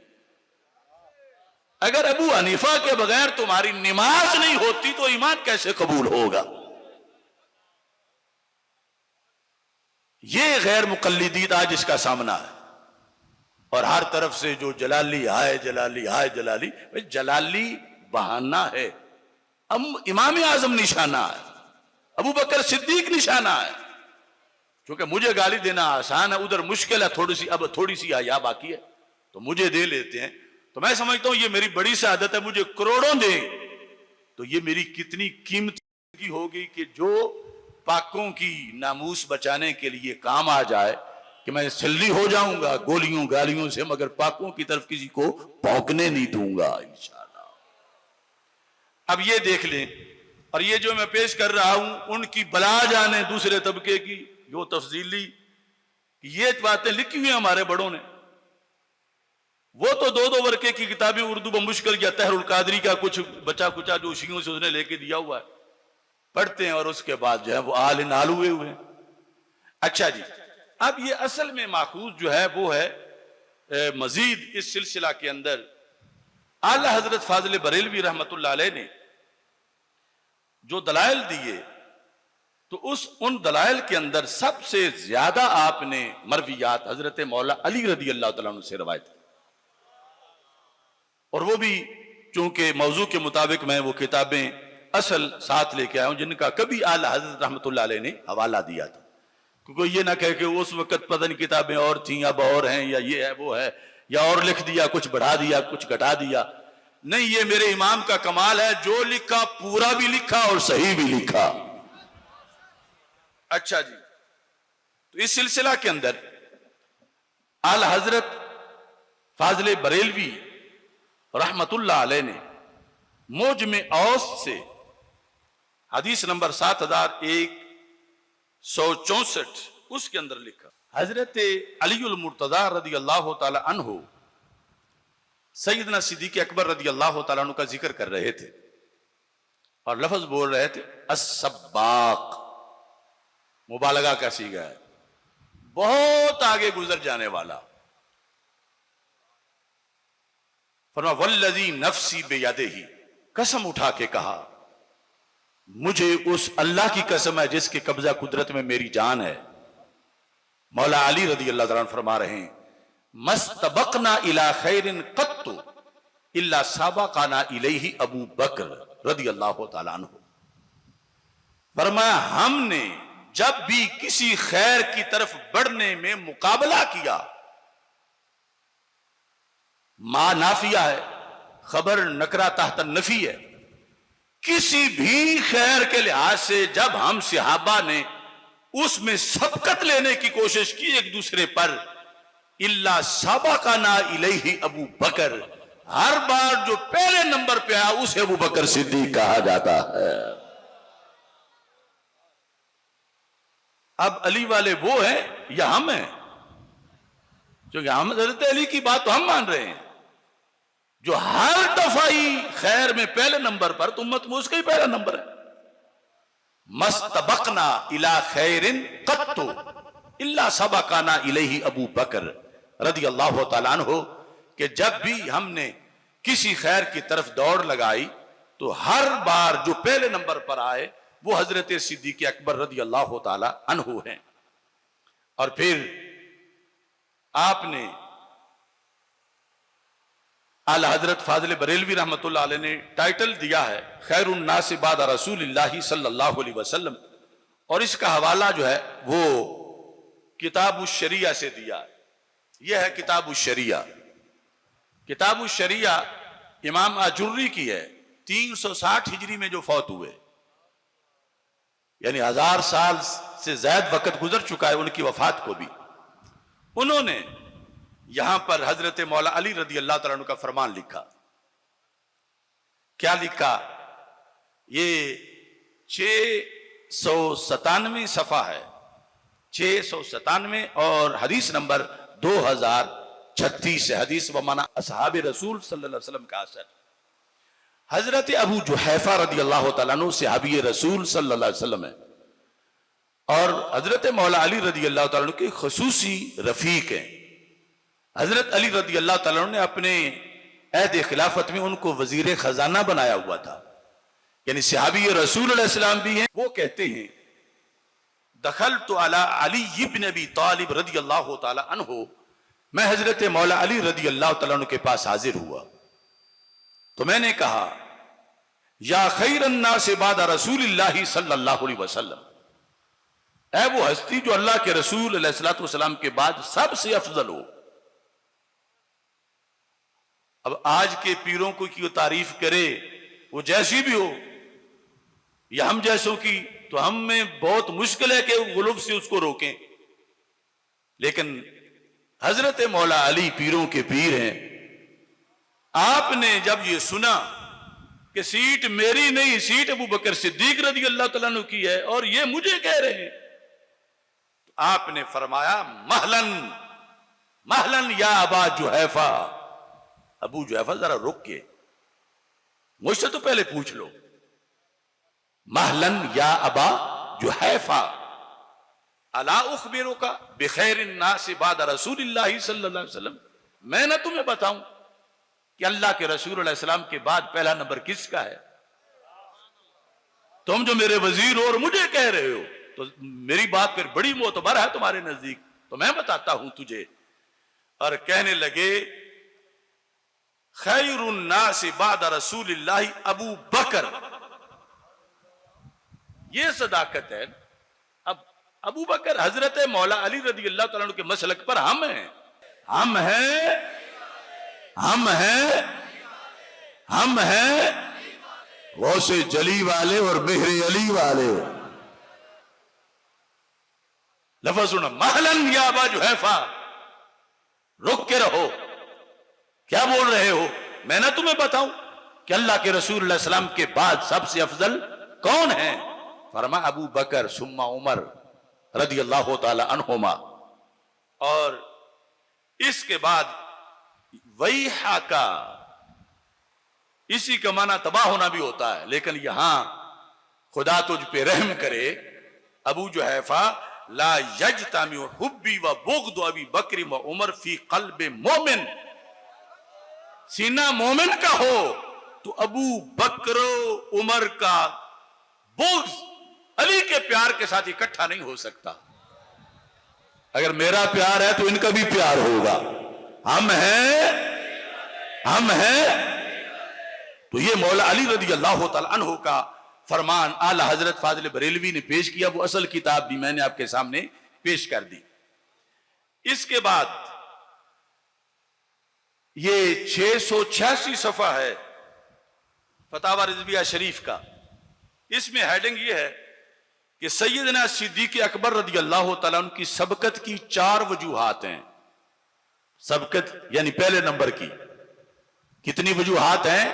Speaker 1: اگر ابو حنیفہ کے بغیر تمہاری نماز نہیں ہوتی تو ایمان کیسے قبول ہوگا؟ یہ غیر مقلدیت آج اس کا سامنا ہے، اور ہر طرف سے جو جلالی ہائے جلالی ہائے جلالی، جلالی بہانہ ہے، امام اعظم نشانہ ہے، ابو بکر صدیق نشانہ ہے۔ کیونکہ مجھے گالی دینا آسان ہے، ادھر مشکل ہے تھوڑی سی، اب تھوڑی سی حیا باقی ہے تو مجھے دے لیتے ہیں، تو میں سمجھتا ہوں یہ میری بڑی سعادت ہے، مجھے کروڑوں دیں تو یہ میری کتنی قیمتی ہوگی کہ جو پاکوں کی ناموس بچانے کے لیے کام آ جائے، کہ میں سلی ہو جاؤں گا گولیوں گالیوں سے، مگر پاکوں کی طرف کسی کو بھونکنے نہیں دوں گا انشاءاللہ۔ اب یہ دیکھ لیں، اور یہ جو میں پیش کر رہا ہوں ان کی بلا جانے دوسرے طبقے کی جو تفضیلی یہ باتیں لکھی ہوئی ہیں ہمارے بڑوں نے، وہ تو دو دو ورقے کی کتابیں اردو بمشکل یا طاہر القادری کا کچھ بچا کچا جو شیعوں سے اس نے لے کے دیا ہوا ہے پڑھتے ہیں، اور اس کے بعد جو ہے وہ آل نال ہوئے ہوئے ہیں۔ اچھا جی، اب یہ اصل میں ماخوذ جو ہے وہ ہے مزید اس سلسلہ کے اندر اعلیٰ حضرت فاضل بریلوی رحمت اللہ علیہ نے جو دلائل دیے، تو ان دلائل کے اندر سب سے زیادہ آپ نے مرویات حضرت مولا علی رضی اللہ تعالیٰ عنہ سے روایت کی، اور وہ بھی چونکہ موضوع کے مطابق میں وہ کتابیں اصل ساتھ لے کے آیا ہوں جن کا کبھی اعلیٰ حضرت رحمت اللہ علیہ نے حوالہ دیا تھا، کیونکہ یہ نہ کہے کہ اس وقت پتہ نہیں کتابیں اور تھیں اب اور ہیں، یا یہ ہے وہ ہے، یا اور لکھ دیا کچھ بڑھا دیا کچھ گھٹا دیا۔ نہیں، یہ میرے امام کا کمال ہے، جو لکھا پورا بھی لکھا اور صحیح بھی لکھا۔ اچھا جی، تو اس سلسلہ کے اندر اعلیٰ حضرت فاضل بریلوی رحمت اللہ علیہ نے موجم اوسط سے حدیث نمبر 7164 اس کے اندر لکھا، حضرت علی المرتضی رضی اللہ تعالی عنہ سیدنا صدیق اکبر رضی اللہ تعالیٰ عنہ کا ذکر کر رہے تھے، اور لفظ بول رہے تھے السباق، مبالغہ کا صیغہ ہے، بہت آگے گزر جانے والا۔ فرمایا والذی نفسی بیدہ، قسم اٹھا کے کہا مجھے اس اللہ کی قسم ہے جس کے قبضہ قدرت میں میری جان ہے۔ مولا علی رضی اللہ عنہ فرما رہے ہیں مستبقنا الی خیر قط الا سابقنا الیہ ابو بکر رضی اللہ تعالیٰ عنہ۔ فرمایا ہم نے جب بھی کسی خیر کی طرف بڑھنے میں مقابلہ کیا، ما نافیہ ہے، خبر نکرہ تحت النفی ہے، کسی بھی خیر کے لحاظ سے جب ہم صحابہ نے اس میں سبقت لینے کی کوشش کی ایک دوسرے پر، الا سابقنا الیہ ابو بکر، ہر بار جو پہلے نمبر پہ آیا اسے ابو بکر صدیق کہا جاتا ہے۔ اب علی والے وہ ہیں یا ہم ہیں؟ کیونکہ ہم حضرت علی کی بات تو ہم مان رہے ہیں، جو ہر دفعی خیر میں پہلے نمبر پر، تو امت میں اس کا ہی پہلا نمبر ہے۔ مستبقنا الی خیر قط الا سبقنا الیہ ابو بکر رضی اللہ تعالیٰ عنہ، کہ جب بھی ہم نے کسی خیر کی طرف دوڑ لگائی تو ہر بار جو پہلے نمبر پر آئے وہ حضرت صدیق اکبر رضی اللہ تعالیٰ عنہ ہیں۔ اور پھر آپ نے اعلی حضرت فاضل بریلوی رحمۃ اللہ علیہ نے ٹائٹل دیا ہے خیر الناس بعد رسول اللہ صلی اللہ علیہ وسلم، اور اس کا حوالہ جو ہے وہ کتاب الشریعہ سے دیا ہے۔ یہ ہے کتاب الشریعہ۔ کتاب الشریعہ امام آجری کی ہے، 360 ہجری میں جو فوت ہوئے، یعنی 1000 سال سے زائد وقت گزر چکا ہے ان کی وفات کو بھی۔ انہوں نے یہاں پر حضرت مولا علی رضی اللہ تعالیٰ عنہ کا فرمان لکھا۔ کیا لکھا؟ یہ 697 صفحہ ہے، 697 اور حدیث نمبر 2036 ہے۔ حدیث بمعنی اصحاب رسول صلی اللہ علیہ وسلم کا اثر۔ حضرت ابو جحیفہ رضی اللہ تعالیٰ عنہ صحابی رسول صلی اللہ علیہ وسلم ہے، اور حضرت مولا علی رضی اللہ تعالیٰ عنہ کے خصوصی رفیق ہیں۔ حضرت علی رضی اللہ تعالیٰ عنہ نے اپنے عہد خلافت میں ان کو وزیر خزانہ بنایا ہوا تھا، یعنی صحابی رسول علیہ السلام بھی ہیں۔ وہ کہتے ہیں دخلت علی علی بن ابی طالب رضی اللہ تعالیٰ عنہ، میں حضرت مولا علی رضی اللہ تعالیٰ عنہ کے پاس حاضر ہوا تو میں نے کہا یا خیر الناس بعد رسول اللہ صلی اللہ علیہ وسلم، اے وہ ہستی جو اللہ کے رسول علیہ الصلوۃ والسلام کے بعد سب سے افضل ہو۔ اب آج کے پیروں کو کی تعریف کرے وہ جیسی بھی ہو یا ہم جیسوں کی، تو ہم میں بہت مشکل ہے کہ غلوف سے اس کو روکیں، لیکن حضرت مولا علی پیروں کے پیر ہیں۔ آپ نے جب یہ سنا کہ سیٹ میری نہیں، سیٹ ابو بکر صدیق رضی اللہ تعالیٰ عنہ کی ہے اور یہ مجھے کہہ رہے ہیں، تو آپ نے فرمایا مہلن مہلن یا ابا جحیفہ، ابو جحیفہ ذرا رک کے مجھ سے تو پہلے پوچھ لو، مہلن یا ابا جحیفہ الا اخبرک بخیر الناس بعد رسول اللہ صلی اللہ علیہ وسلم، میں نہ تمہیں بتاؤں کہ اللہ کے رسول علیہ السلام کے بعد پہلا نمبر کس کا ہے؟ تم جو میرے وزیر ہو اور مجھے کہہ رہے ہو تو میری بات پھر بڑی معتبر ہے تمہارے نزدیک، تو میں بتاتا ہوں تجھے۔ اور کہنے لگے خیر الناس بعد رسول اللہ ابو بکر، یہ صداقت ہے۔ اب ابو بکر حضرت مولا علی رضی اللہ تعالیٰ عنہ کے مسلک پر ہم ہیں، ہم ہیں ہم ہیں ہم ہیں غوث جلی والے اور مہر علی والے۔ لفظ سنو، مہلن یا ابا جحیفہ، رک کے رہو، کیا بول رہے ہو؟ میں نہ تمہیں بتاؤں کہ اللہ کے رسول علیہ السلام کے بعد سب سے افضل کون ہے؟ فرمایا ابو بکر ثم عمر رضی اللہ تعالی عنہما، اور اس کے بعد ویحکا، اسی کا معنی تباہ ہونا بھی ہوتا ہے، لیکن یہاں خدا تجھ پہ رحم کرے ابو جحیفہ، لا یجتمع حبی و بغض ابی بکر و عمر فی قلب مومن سینہ مومن کا ہو تو ابو بکر عمر کا بغض علی کے پیار کے ساتھ اکٹھا نہیں ہو سکتا. اگر میرا پیار ہے تو ان کا بھی پیار ہوگا. ہم ہیں تو یہ مولا علی رضی اللہ تعالیٰ عنہ کا فرمان اعلی حضرت فاضل بریلوی نے پیش کیا. وہ اصل کتاب بھی میں نے آپ کے سامنے پیش کر دی. اس کے بعد یہ 686 صفحہ ہے فتاوی رضویہ شریف کا. اس میں ہیڈنگ یہ ہے کہ سیدنا صدیق اکبر رضی اللہ تعالیٰ عنہ کی سبقت کی 4 وجوہات ہیں. سبقت یعنی پہلے نمبر کی کتنی وجوہات ہیں؟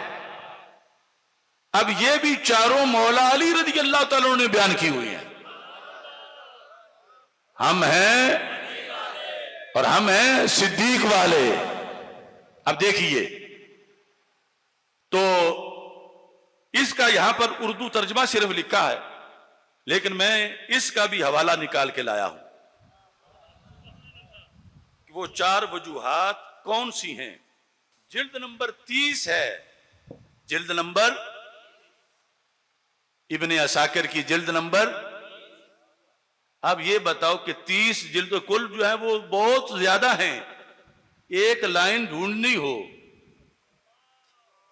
Speaker 1: اب یہ بھی چاروں مولا علی رضی اللہ تعالیٰ عنہ نے بیان کی ہوئی ہیں. ہم ہیں اور ہم ہیں صدیق والے. اب دیکھیے تو اس کا یہاں پر اردو ترجمہ صرف لکھا ہے لیکن میں اس کا بھی حوالہ نکال کے لایا ہوں کہ وہ 4 وجوہات کون سی ہیں. جلد نمبر 30 ہے. جلد نمبر ابن عساکر کی جلد نمبر. اب یہ بتاؤ کہ 30 جلد کل جو ہے وہ بہت زیادہ ہیں. ایک لائن ڈھونڈنی ہو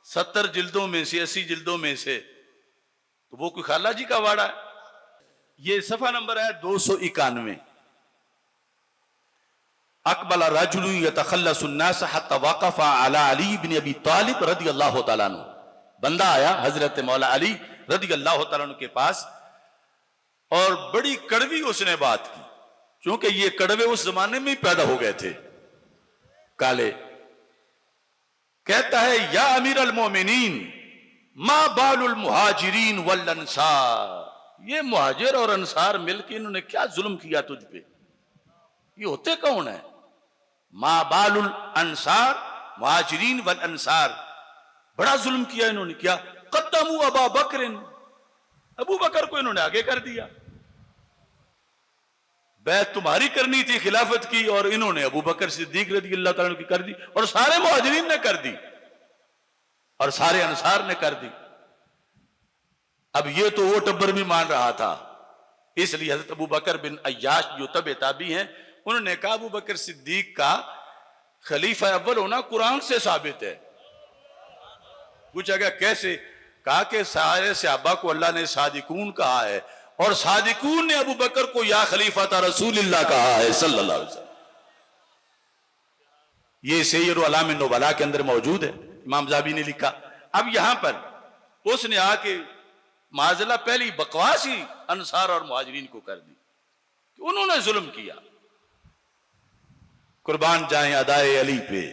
Speaker 1: 70 جلدوں میں سے 80 جلدوں میں سے تو وہ کوئی خالہ جی کا واڑا ہے. یہ صفحہ نمبر ہے 291. اقبل رجل یتخلص الناس حتى وقف على علی بن ابی طالب رضی اللہ تعالیٰ عنہ. بندہ آیا حضرت مولا علی رضی اللہ تعالیٰ عنہ کے پاس اور بڑی کڑوی اس نے بات کی چونکہ یہ کڑوے اس زمانے میں ہی پیدا ہو گئے تھے کالے. کہتا ہے یا امیر المومنین ما بال المہاجرین والانصار. یہ مہاجر اور انصار مل کے انہوں نے کیا ظلم کیا تجھ پہ؟ یہ ہوتے کون ہیں؟ ما بال الانصار مہاجرین والانصار. بڑا ظلم کیا انہوں نے. کیا؟ قدموا ابا بکر. ابو بکر کو انہوں نے آگے کر دیا. بیعت تمہاری کرنی تھی خلافت کی اور انہوں نے ابو بکر صدیق رضی اللہ تعالیٰ عنہ کی کر دی اور سارے مہاجرین نے کر دی اور سارے انصار نے کر دی. اب یہ تو وہ ٹبر بھی مان رہا تھا. اس لیے حضرت ابو بکر بن عیاش جو تبع تابعی ہیں انہوں نے کہا ابو بکر صدیق کا خلیفہ اول ہونا قرآن سے ثابت ہے. پوچھا گیا کیسے؟ کہا کہ سارے صحابہ کو اللہ نے صادقون کہا ہے اور صادقون نے ابو بکر کو یا خلیفہ رسول اللہ کہا ہے صلی اللہ علیہ وسلم. یہ سیر اعلام النبلاء کے اندر موجود ہے. امام ذہبی نے لکھا. اب یہاں پر اس نے آ کے معاذاللہ پہلی بکواس ہی انصار اور مہاجرین کو کر دی کہ انہوں نے ظلم کیا. قربان جائیں ادائے علی پہ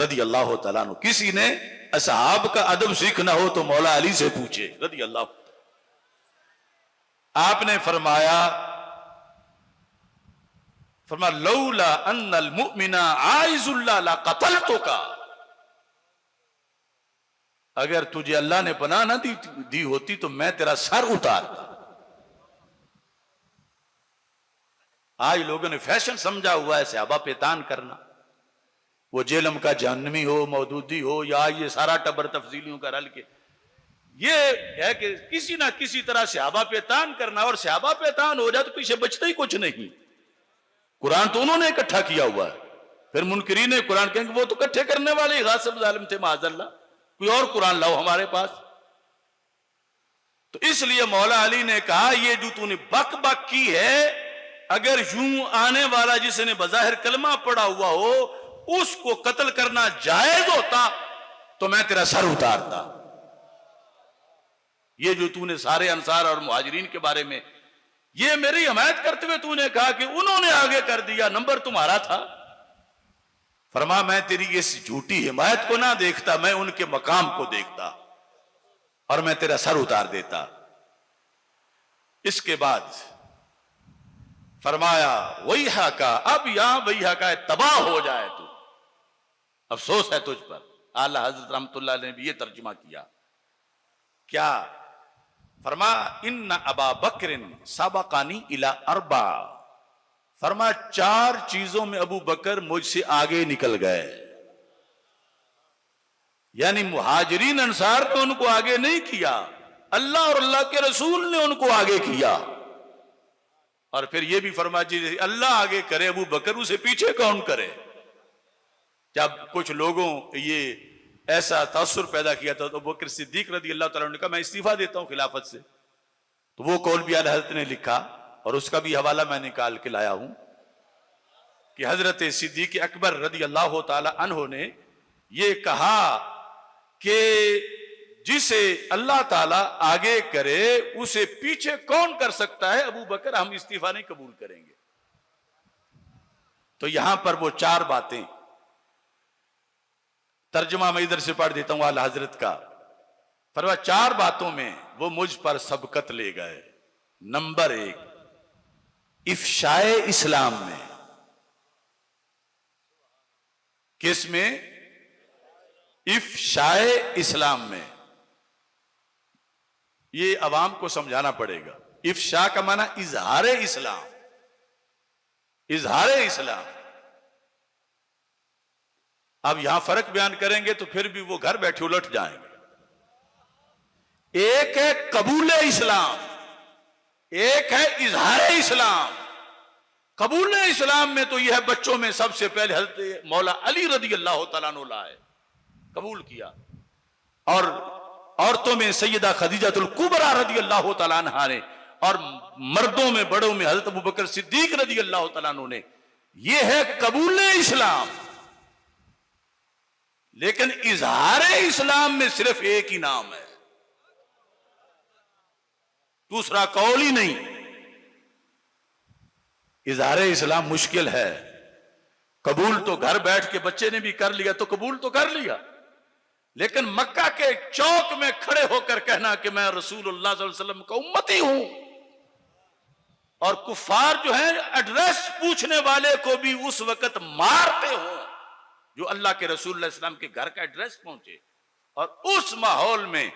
Speaker 1: رضی اللہ تعالیٰ عنہ. کسی نے اصحاب کا ادب سیکھنا ہو تو مولا علی سے پوچھے رضی اللہ. آپ نے فرمایا لولا ان المؤمن عائز اللہ لقتلتک. اگر تجھے اللہ نے پناہ نہ دی ہوتی تو میں تیرا سر اتارتا. آج لوگوں نے فیشن سمجھا ہوا ہے صحابہ پہ تان کرنا. وہ جیلم کا جہنمی ہو مودودی ہو یا یہ سارا ٹبر تفضیلیوں کا رل کے یہ ہے کہ کسی نہ کسی طرح صحابہ پہ تان کرنا اور صحابہ پہ تان ہو جائے تو پیچھے بچتا ہی کچھ نہیں. قرآن تو انہوں نے اکٹھا کیا ہوا ہے. پھر منکرین قرآن کہیں گے وہ تو اکٹھے کرنے والے غاصب ظالم تھے معاذ اللہ. کوئی اور قرآن لاؤ ہمارے پاس. تو اس لیے مولا علی نے کہا یہ جو تو نے بک بک کی ہے اگر یوں آنے والا جس نے بظاہر کلمہ پڑا ہوا ہو اس کو قتل کرنا جائز ہوتا تو میں تیرا سر اتارتا. یہ جو تو نے سارے انصار اور مہاجرین کے بارے میں یہ میری حمایت کرتے ہوئے تو نے کہا کہ انہوں نے آگے کر دیا نمبر تمہارا تھا. فرما میں تیری اس جھوٹی حمایت کو نہ دیکھتا میں ان کے مقام کو دیکھتا اور میں تیرا سر اتار دیتا. اس کے بعد فرمایا ویحا کا. اب یہاں ویحا کا تباہ ہو جائے تو افسوس ہے تجھ پر. اعلی حضرت رحمت اللہ نے بھی یہ ترجمہ کیا. کیا فرما ان ابا بکر سبقانی الی اربع. فرما 4 چیزوں میں ابو بکر مجھ سے آگے نکل گئے. یعنی مہاجرین انصار نے ان کو آگے نہیں کیا، اللہ اور اللہ کے رسول نے ان کو آگے کیا۔ اور پھر یہ بھی فرمایا جی اللہ آگے کرے ابو بکر اسے پیچھے کون کرے؟ جب کچھ لوگوں یہ ایسا تاثر پیدا کیا تھا تو ابو بکر صدیق رضی اللہ تعالیٰ عنہ نے کہا میں استعفیٰ دیتا ہوں خلافت سے، تو وہ قول بھی اعلی حضرت نے لکھا اور اس کا بھی حوالہ میں نکال کے لایا ہوں کہ حضرت صدیق اکبر رضی اللہ تعالی عنہ نے یہ کہا کہ جسے اللہ تعالیٰ آگے کرے اسے پیچھے کون کر سکتا ہے؟ ابو بکر، ہم استعفیٰ نہیں قبول کریں گے۔ تو یہاں پر وہ چار باتیں، ترجمہ میں ادھر سے پڑھ دیتا ہوں اعلی حضرت کا، فرمایا چار باتوں میں وہ مجھ پر سبقت لے گئے۔ نمبر ایک، افشاء اسلام میں۔ کس میں؟ افشاء اسلام میں۔ یہ عوام کو سمجھانا پڑے گا۔ افشاء کا معنی اظہار اسلام، اظہار اسلام۔ اب یہاں فرق بیان کریں گے تو پھر بھی وہ گھر بیٹھے الٹ جائیں گے۔ ایک ہے قبول اسلام، ایک ہے اظہار اسلام۔ قبول اسلام میں تو یہ ہے بچوں میں سب سے پہلے حضرت مولا علی رضی اللہ تعالیٰ عنہ لائے، قبول کیا، اور عورتوں میں سیدہ خدیجہ الکبریٰ رضی اللہ تعالیٰ عنہ نے، اور مردوں میں بڑوں میں حضرت ابو بکر صدیق رضی اللہ تعالیٰ عنہ نے۔ یہ ہے قبول اسلام۔ لیکن اظہار اسلام میں صرف ایک ہی نام ہے، دوسرا قول ہی نہیں۔ اظہار اسلام مشکل ہے، قبول تو گھر بیٹھ کے بچے نے بھی کر لیا تو قبول تو کر لیا، لیکن مکہ کے چوک میں کھڑے ہو کر کہنا کہ میں رسول اللہ صلی اللہ علیہ وسلم کا امتی ہوں، اور کفار جو ہیں ایڈریس پوچھنے والے کو بھی اس وقت مارتے ہوں جو اللہ کے رسول اللہ علیہ وسلم کے گھر کا ایڈریس پہنچے، اور اس ماحول میں،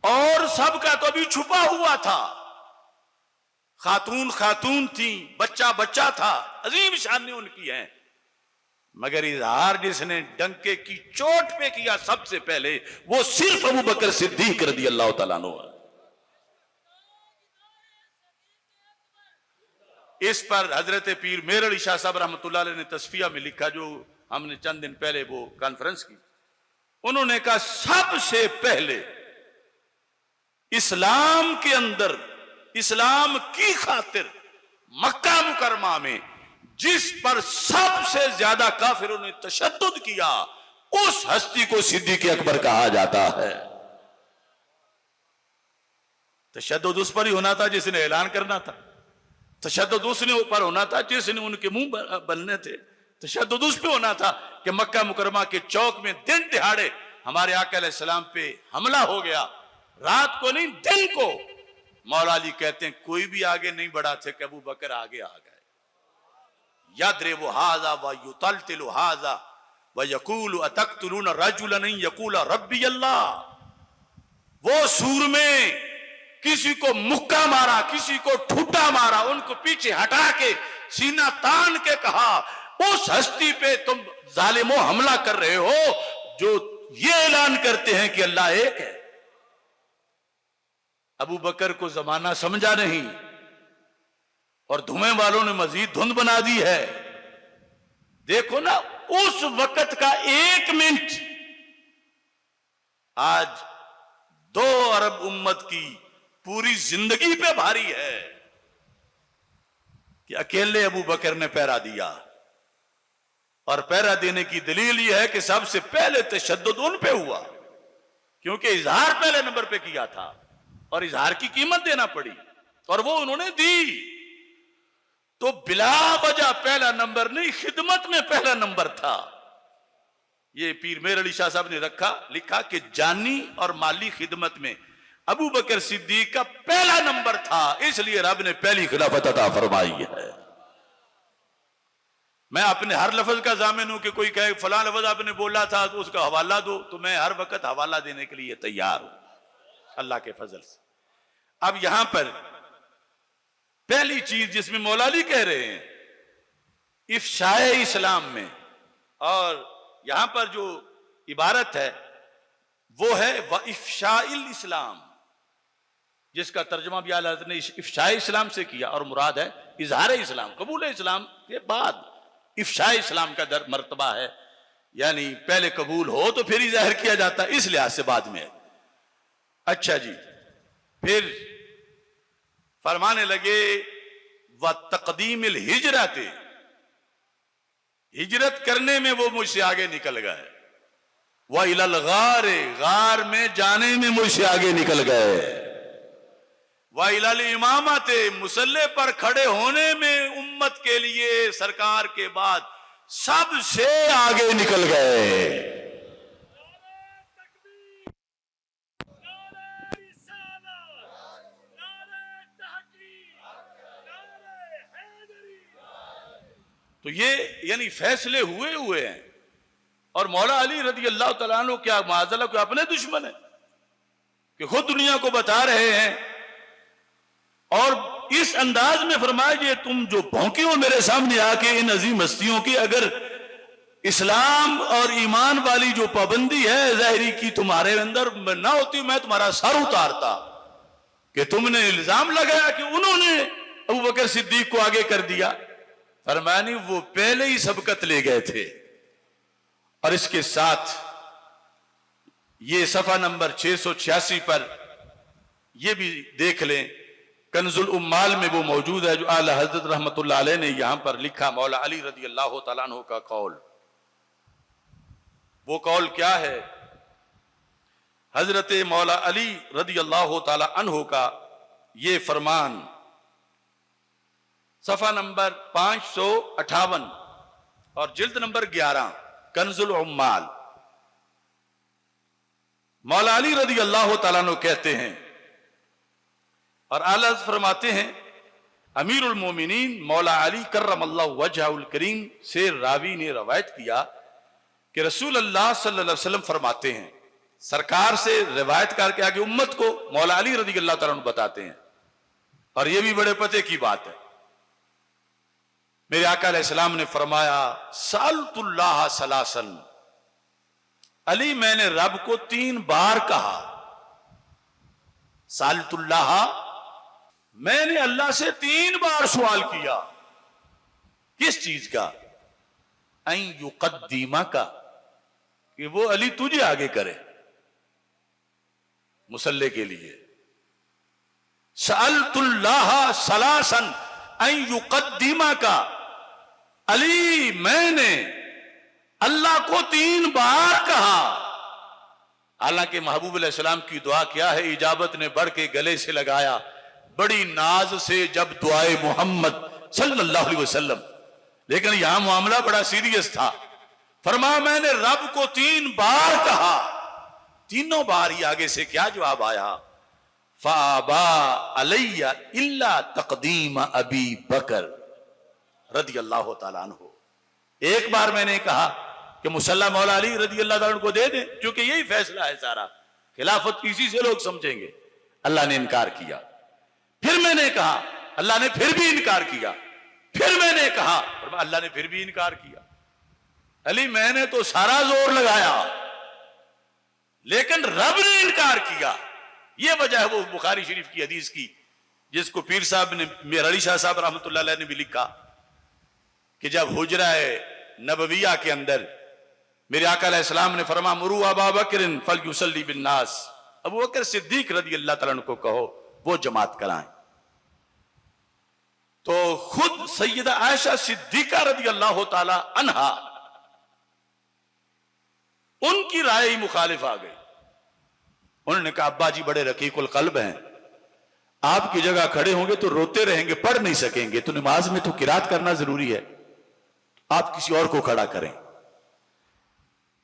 Speaker 1: اور سب کا تو ابھی چھپا ہوا تھا، خاتون خاتون تھیں، بچہ بچہ تھا، عظیم شانیں ان کی ہیں، مگر اظہار جس نے ڈنکے کی چوٹ پہ کیا سب سے پہلے وہ صرف ابو بکر صدیق رضی اللہ تعالیٰ عنہ ہے۔ اس پر حضرت پیر میر علی شاہ صاحب رحمۃ اللہ علیہ نے تصفیہ میں لکھا، جو ہم نے چند دن پہلے وہ کانفرنس کی، انہوں نے کہا سب سے پہلے اسلام کے اندر، اسلام کی خاطر مکہ مکرمہ میں جس پر سب سے زیادہ کافروں نے تشدد کیا اس ہستی کو صدیق اکبر کہا جاتا ہے۔ تشدد اس پر ہی ہونا تھا جس نے اعلان کرنا تھا، تشدد اس نے پر ہونا تھا جس نے ان کے منہ بننے تھے، تشدد اس پہ ہونا تھا کہ مکہ مکرمہ کے چوک میں دن دہاڑے ہمارے آقا علیہ السلام پہ حملہ ہو گیا، رات کو نہیں دن کو۔ مولا علی کہتے ہیں کوئی بھی آگے نہیں بڑھا تھے کہ ابو بکر آگے آ گئے۔ یضرب ھذا ویطلطل ھذا ویقول اتقتلون رجلا ان یقول ربی اللہ۔ وہ سور میں کسی کو مکہ مارا، کسی کو ٹھوٹا مارا، ان کو پیچھے ہٹا کے سینہ تان کے کہا اس ہستی پہ تم ظالموں حملہ کر رہے ہو جو یہ اعلان کرتے ہیں کہ اللہ ایک ہے۔ ابو بکر کو زمانہ سمجھا نہیں، اور دھویں والوں نے مزید دھند بنا دی ہے۔ دیکھو نا اس وقت کا ایک منٹ آج 2 ارب امت کی پوری زندگی پہ بھاری ہے کہ اکیلے ابو بکر نے پہرا دیا، اور پہرا دینے کی دلیل یہ ہے کہ سب سے پہلے تشدد ان پہ ہوا، کیونکہ اظہار پہلے نمبر پہ کیا تھا اور اظہار کی قیمت دینا پڑی، اور وہ انہوں نے دی۔ تو بلا وجہ پہلا نمبر نہیں، خدمت میں پہلا نمبر تھا۔ یہ پیر میر علی شاہ صاحب نے لکھا کہ جانی اور مالی خدمت میں ابو بکر صدیق کا پہلا نمبر تھا، اس لیے رب نے پہلی خلافت عطا فرمائی ہے۔ میں اپنے ہر لفظ کا ضامن ہوں کہ کوئی کہے فلاں لفظ آپ نے بولا تھا تو اس کا حوالہ دو، تو میں ہر وقت حوالہ دینے کے لیے تیار ہوں اللہ کے فضل سے۔ اب یہاں پر پہلی چیز جس میں مولا علی کہہ رہے ہیں افشاء اسلام میں، اور یہاں پر جو عبارت ہے وہ ہے وَإِفْشَاءِ الْإِسْلَامِ، جس کا ترجمہ بھی اعلیٰ حضرت نے افشاء اسلام سے کیا، اور مراد ہے اظہار اسلام، قبول اسلام کے بعد افشاء اسلام کا مرتبہ ہے، یعنی پہلے قبول ہو تو پھر ہی ظاہر کیا جاتا ہے، اس لحاظ سے بعد میں ہے۔ اچھا جی، پھر فرمانے لگے وَتَقْدِيمِ الْحِجْرَةِ، ہجرت کرنے میں وہ مجھ سے آگے نکل گئے، وَإِلَى الْغَارِ، غار میں جانے میں مجھ سے آگے نکل گئے، وَإِلَى الْإِمَامَةِ، مسلح پر کھڑے ہونے میں امت کے لیے سرکار کے بعد سب سے آگے نکل گئے۔ تو یہ یعنی فیصلے ہوئے ہیں، اور مولا علی رضی اللہ تعالیٰ عنہ کیا معاذاللہ کوئی اپنے دشمن ہے کہ خود دنیا کو بتا رہے ہیں، اور اس انداز میں فرمایا یہ تم جو بھونکے ہو میرے سامنے آ کے ان عظیم ہستیوں کی، اگر اسلام اور ایمان والی جو پابندی ہے ظاہری کی تمہارے اندر نہ ہوتی میں تمہارا سر اتارتا، کہ تم نے الزام لگایا کہ انہوں نے ابوبکر صدیق کو آگے کر دیا، فرمایا نہیں، وہ پہلے ہی سبقت لے گئے تھے۔ اور اس کے ساتھ یہ صفحہ نمبر 686 پر یہ بھی دیکھ لیں، کنز الامال میں وہ موجود ہے جو اعلی حضرت رحمت اللہ علیہ نے یہاں پر لکھا، مولا علی رضی اللہ تعالیٰ عنہ کا قول۔ وہ قول کیا ہے؟ حضرت مولا علی رضی اللہ تعالیٰ عنہ کا یہ فرمان، صفحہ نمبر 558 اور جلد نمبر 11، کنز العمال۔ مولا علی رضی اللہ تعالیٰ عنہ کہتے ہیں، اور اعلیٰ فرماتے ہیں، امیر المومنین مولا علی کرم اللہ وجہہ الکریم سے راوی نے روایت کیا کہ رسول اللہ صلی اللہ علیہ وسلم فرماتے ہیں، سرکار سے روایت کر کے آگے امت کو مولا علی رضی اللہ تعالیٰ عنہ بتاتے ہیں، اور یہ بھی بڑے پتے کی بات ہے۔ میرے آقا علیہ السلام نے فرمایا، سألت اللہ ثلاثاً، علی میں نے رب کو 3 بار کہا، سألت اللہ، میں نے اللہ سے 3 بار سوال کیا، کس چیز کا؟ ان یقدمک، کہ وہ علی تجھے آگے کرے مسلح کے لیے۔ سألت اللہ ثلاثاً ان یقدمک، علی میں نے اللہ کو 3 بار کہا۔ حالانکہ محبوب علیہ السلام کی دعا کیا ہے، اجابت نے بڑھ کے گلے سے لگایا بڑی ناز سے جب دعائے محمد صلی اللہ علیہ وسلم، لیکن یہاں معاملہ بڑا سیریس تھا۔ فرمایا میں نے رب کو 3 بار کہا، تینوں بار ہی آگے سے کیا جواب آیا؟ فَأَبَا عَلَيَّ إِلَّا تَقْدِيمَ أَبِي بکر رضی اللہ تعالیٰ عنہ۔ ایک بار میں نے کہا کہ مسلح مولا علی رضی اللہ تعالیٰ عنہ کو دے دیں، کیونکہ یہی فیصلہ ہے سارا، خلافت اسی سے لوگ سمجھیں گے۔ اللہ نے انکار کیا۔ پھر میں نے کہا، اللہ نے پھر بھی انکار کیا۔ پھر میں نے کہا، اللہ نے پھر بھی انکار کیا۔ علی میں نے تو سارا زور لگایا لیکن رب نے انکار کیا۔ یہ وجہ ہے وہ بخاری شریف کی حدیث کی، جس کو پیر صاحب نے، میر علی شاہ صاحب رحمۃ اللہ علیہ نے بھی لکھا، کہ جب حجرہ نبویہ کے اندر میرے آقا علیہ السلام نے فرمایا، مروا ابا بکر فلیصلی بالناس، ابو بکر صدیق رضی اللہ تعالیٰ عنہ کو کہو وہ جماعت کرائیں۔ تو خود سیدہ عائشہ صدیقہ رضی اللہ تعالی عنہا، ان کی رائے ہی مخالف آ گئی۔ انہوں نے کہا ابا جی بڑے رقیق القلب ہیں، آپ کی جگہ کھڑے ہوں گے تو روتے رہیں گے، پڑھ نہیں سکیں گے، تو نماز میں تو قرات کرنا ضروری ہے، آپ کسی اور کو کھڑا کریں۔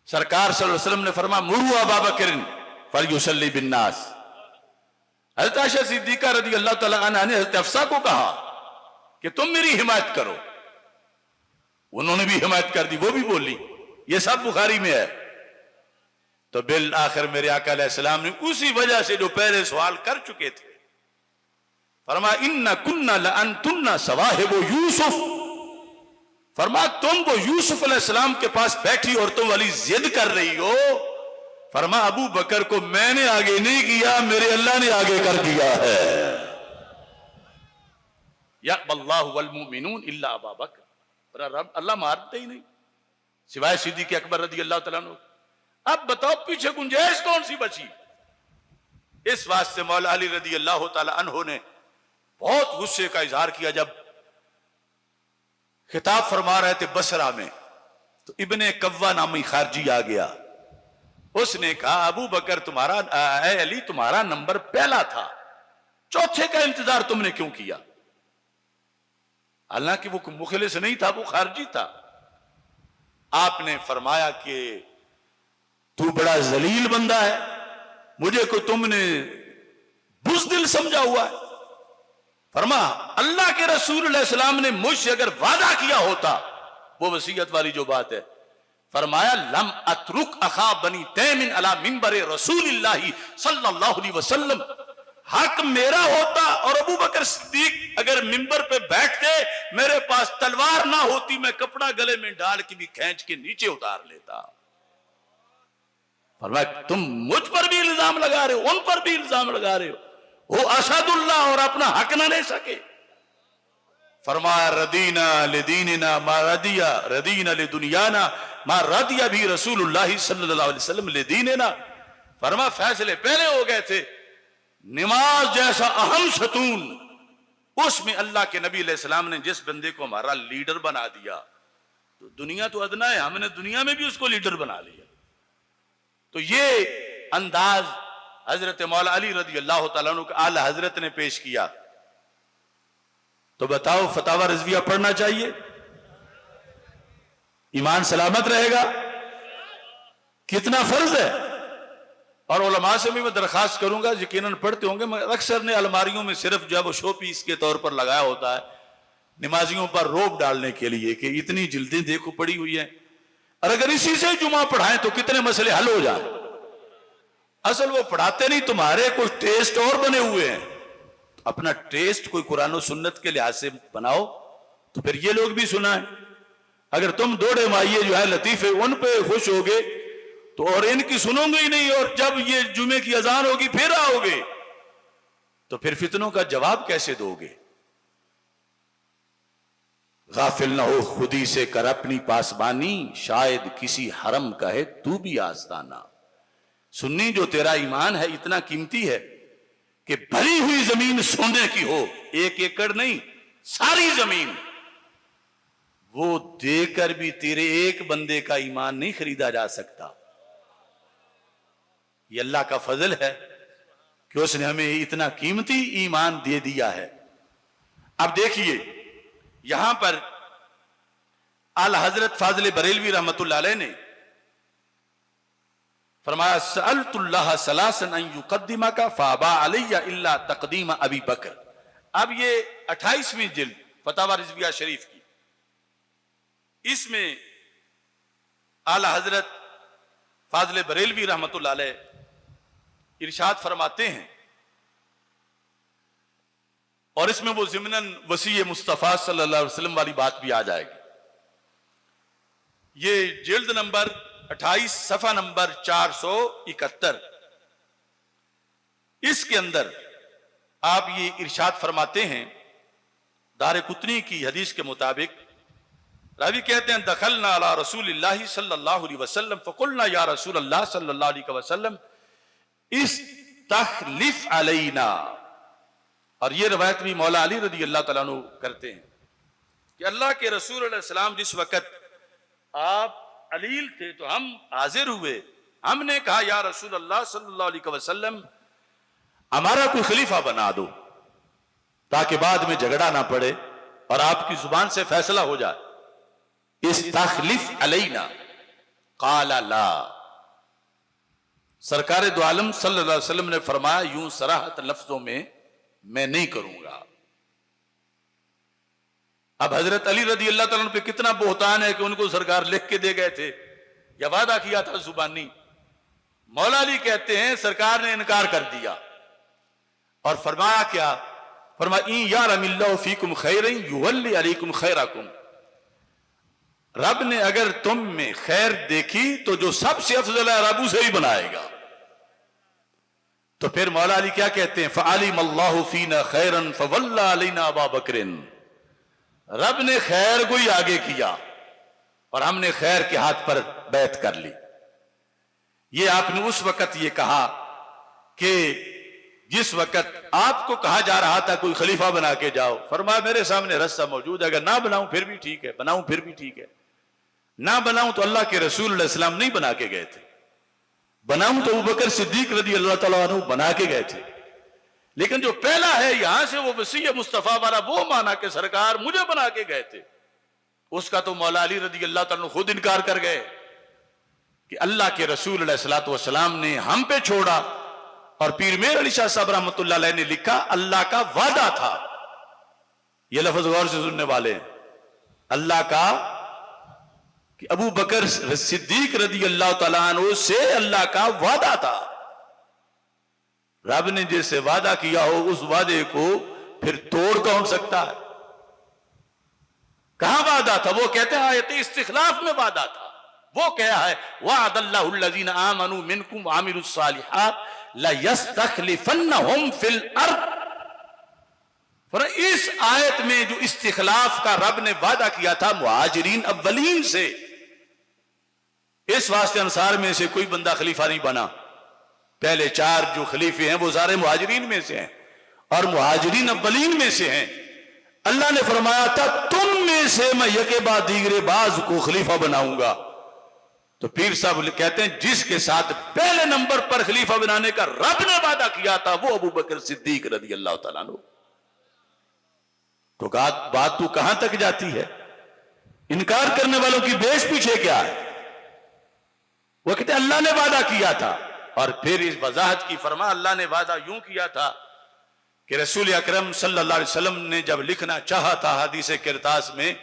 Speaker 1: سرکار صلی اللہ علیہ وسلم نے فرمایا، مروا ابا بکر فلیصلی بالناس۔ حضرت عائشہ صدیقہ رضی اللہ تعالی عنہا نے حضرت حفصہ کو کہا کہ تم میری حمایت کرو، انہوں نے بھی حمایت کر دی، وہ بھی بولی۔ یہ سب بخاری میں ہے۔ تو بالآخر میرے آقا علیہ السلام نے اسی وجہ سے جو پہلے سوال کر چکے تھے فرمایا، ان کننا لانتن صواحب یوسف، فرما تم کو یوسف علیہ السلام کے پاس بیٹھی اور تم والی ضد کر رہی ہو. فرما ابو بکر کو میں نے آگے نہیں کیا, میرے اللہ نے آگے کر دیا ہے. یأبی اللہ والمؤمنون الا ابا بکر, اللہ مارتے ہی نہیں سوائے صدیق اکبر رضی اللہ تعالیٰ عنہ. اب بتاؤ پیچھے گنجائش کون سی بچی؟ اس واسطے مولا علی رضی اللہ تعالیٰ عنہ نے بہت غصے کا اظہار کیا. جب خطاب فرما رہے تھے بصرہ میں تو ابن قوا نامی خارجی آ گیا. اس نے کہا ابو بکر تمہارا, اے علی تمہارا نمبر پہلا تھا, چوتھے کا انتظار تم نے کیوں کیا؟ حالانکہ وہ مخلص نہیں تھا, وہ خارجی تھا. آپ نے فرمایا کہ تو بڑا ذلیل بندہ ہے, مجھے کو تم نے بزدل سمجھا ہوا ہے. فرما اللہ کے رسول علیہ السلام نے مجھ سے اگر وعدہ کیا ہوتا, وہ وصیت والی جو بات ہے, فرمایا لم اترک اخا بنی تیم علی منبر رسول اللہ صلی اللہ علیہ وسلم, حق میرا ہوتا اور ابو بکر صدیق اگر منبر پہ بیٹھتے, میرے پاس تلوار نہ ہوتی, میں کپڑا گلے میں ڈال کے بھی کھینچ کے نیچے اتار لیتا. فرمایا تم مجھ پر بھی الزام لگا رہے ہو, ان پر بھی الزام لگا رہے ہو, وہ اسد اللہ اور اپنا حق نہ لے سکے. فرمایا ردینا لدیننا ما ردیا, ردینا لدنیانا ما ردیا بھی رسول اللہ صلی اللہ علیہ وسلم لدیننا. فرما فیصلے پہلے ہو گئے تھے. نماز جیسا اہم ستون, اس میں اللہ کے نبی علیہ السلام نے جس بندے کو ہمارا لیڈر بنا دیا, تو دنیا تو ادنا ہے, ہم نے دنیا میں بھی اس کو لیڈر بنا لیا. تو یہ انداز حضرت مولا علی رضی اللہ تعالیٰ عنہ کا اعلی حضرت نے پیش کیا. تو بتاؤ فتاوی رضویہ پڑھنا چاہیے, ایمان سلامت رہے گا, کتنا فرض ہے. اور علماء سے بھی میں درخواست کروں گا, یقیناً پڑھتے ہوں گے, مگر اکثر نے الماریوں میں صرف جو ہے وہ شو پیس کے طور پر لگایا ہوتا ہے, نمازیوں پر روب ڈالنے کے لیے کہ اتنی جلدیں دیکھو پڑی ہوئی ہیں, اور اگر اسی سے جمعہ پڑھائیں تو کتنے مسئلے حل ہو جائیں. اصل وہ پڑھاتے نہیں, تمہارے کچھ ٹیسٹ اور بنے ہوئے ہیں. اپنا ٹیسٹ کوئی قرآن و سنت کے لحاظ سے بناؤ, تو پھر یہ لوگ بھی سنائیں. اگر تم دوڑے مائیے جو ہے لطیفے ان پہ خوش ہوگے تو اور ان کی سنو گے ہی نہیں, اور جب یہ جمعے کی اذان ہوگی پھر آؤ گے, تو پھر فتنوں کا جواب کیسے دو گے؟ غافل نہ ہو خودی سے کر اپنی پاسبانی, شاید کسی حرم کا ہے تو بھی آستانہ. سنی جو تیرا ایمان ہے اتنا قیمتی ہے کہ بھری ہوئی زمین سونے کی ہو, 1 ایکڑ نہیں ساری زمین, وہ دے کر بھی تیرے ایک بندے کا ایمان نہیں خریدا جا سکتا. یہ اللہ کا فضل ہے کہ اس نے ہمیں اتنا قیمتی ایمان دے دیا ہے. اب دیکھیے یہاں پر اعلی حضرت فاضل بریلوی رحمت اللہ علیہ نے فرمایا سألت اللہ ثلاثا ان یقدمک فابا علی الا تقدیم ابی بکر. اب یہ 28ویں جلد فتاوی رضویہ شریف کی, اس میں اعلی حضرت فاضل بریلوی رحمت اللہ علیہ ارشاد فرماتے ہیں, اور اس میں وہ ضمناً وصی مصطفیٰ صلی اللہ علیہ وسلم والی بات بھی آ جائے گی. یہ جلد نمبر 28 صفحہ نمبر 471, اس کے اندر آپ یہ ارشاد فرماتے ہیں دارقطنی کی حدیث کے مطابق, راوی کہتے ہیں دخلنا علی رسول اللہ صلی اللہ علیہ وسلم فقلنا یا رسول اللہ صلی اللہ علیہ وسلم استخلف علینا. اور یہ روایت بھی مولا علی رضی اللہ تعالیٰ عنہ کرتے ہیں کہ اللہ کے رسول علیہ السلام جس وقت آپ علیل تھے تو ہم حاضر ہوئے, ہم نے کہا یا رسول اللہ صلی اللہ علیہ وسلم ہمارا کوئی خلیفہ بنا دو تاکہ بعد میں جھگڑا نہ پڑے اور آپ کی زبان سے فیصلہ ہو جائے. استخلف علینا قال لا, سرکار دو عالم صلی اللہ علیہ وسلم نے فرمایا یوں صراحت لفظوں میں میں نہیں کروں گا. اب حضرت علی رضی اللہ تعالیٰ عنہ پہ کتنا بہتان ہے کہ ان کو سرکار لکھ کے دے گئے تھے یا وعدہ کیا تھا زبانی. مولا علی کہتے ہیں سرکار نے انکار کر دیا اور فرمایا کیا, فرمایا ان یعلم اللہ فیکم خیرا یولی علیکم خیرکم, رب نے اگر تم میں خیر دیکھی تو جو سب سے افضل ہے رب اسے ہی بنائے گا. تو پھر مولا علی کیا کہتے ہیں؟ فَعَلِمَ اللَّهُ فِينَا خَيْرًا فَوَلَّى عَلَيْنَا أَبَا بَكْرٍ. رب نے خیر کو ہی آگے کیا اور ہم نے خیر کے ہاتھ پر بیعت کر لی. یہ آپ نے اس وقت یہ کہا کہ جس وقت آپ کو کہا جا رہا تھا کوئی خلیفہ بنا کے جاؤ، فرمایا میرے سامنے رستہ موجود ہے، اگر نہ بناؤں پھر بھی ٹھیک ہے، بناؤں پھر بھی ٹھیک ہے. نہ بناؤں تو اللہ کے رسول علیہ السلام نہیں بنا کے گئے تھے، بناؤں تو ابوبکر صدیق رضی اللہ تعالیٰ عنہ بنا کے گئے تھے. لیکن جو پہلا ہے یہاں سے وہ وسیع مصطفیٰ والا وہ مانا کہ سرکار مجھے بنا کے گئے تھے، اس کا تو مولا علی رضی اللہ تعالیٰ عنہ خود انکار کر گئے کہ اللہ کے رسول علیہ السلام نے ہم پہ چھوڑا. اور پیر میر علی شاہ صاحب رحمۃ اللہ علیہ نے لکھا اللہ کا وعدہ تھا. یہ لفظ غور سے سننے والے ہیں، اللہ کا کہ ابو بکر صدیق رضی اللہ تعالیٰ عنہ سے اللہ کا وعدہ تھا. رب نے جیسے وعدہ کیا ہو اس وعدے کو پھر توڑ کون سکتا ہے؟ کہاں وعدہ تھا؟ وہ کہتے ہیں آیت استخلاف میں وعدہ تھا. وہ کیا ہے؟ وعد اللہ الذین آمنوا منکم وعملوا الصالحات لَيَسْتَخْلِفَنَّهُمْ فِي الْأَرْضِ. اس آیت میں جو استخلاف کا رب نے وعدہ کیا تھا مہاجرین اولین سے، اس واسطے انصار میں سے کوئی بندہ خلیفہ نہیں بنا. پہلے 4 جو خلیفے ہیں وہ سارے مہاجرین میں سے ہیں اور مہاجرین اولین میں سے ہیں. اللہ نے فرمایا تھا تم میں سے میں یکے بعد دیگرے بعض کو خلیفہ بناؤں گا. تو پیر صاحب کہتے ہیں جس کے ساتھ پہلے نمبر پر خلیفہ بنانے کا رب نے وعدہ کیا تھا وہ ابو بکر صدیق رضی اللہ تعالیٰ عنہ. تو بات تو کہاں تک جاتی ہے؟ انکار کرنے والوں کی بیش پیچھے کیا ہے؟ وہ کہتے ہیں اللہ نے وعدہ کیا تھا. اور پھر اس وضاحت کی فرما اللہ نے وعدہ یوں کیا تھا کہ رسول اکرم صلی اللہ علیہ وسلم نے جب لکھنا چاہا تھا حدیث کرتاس میں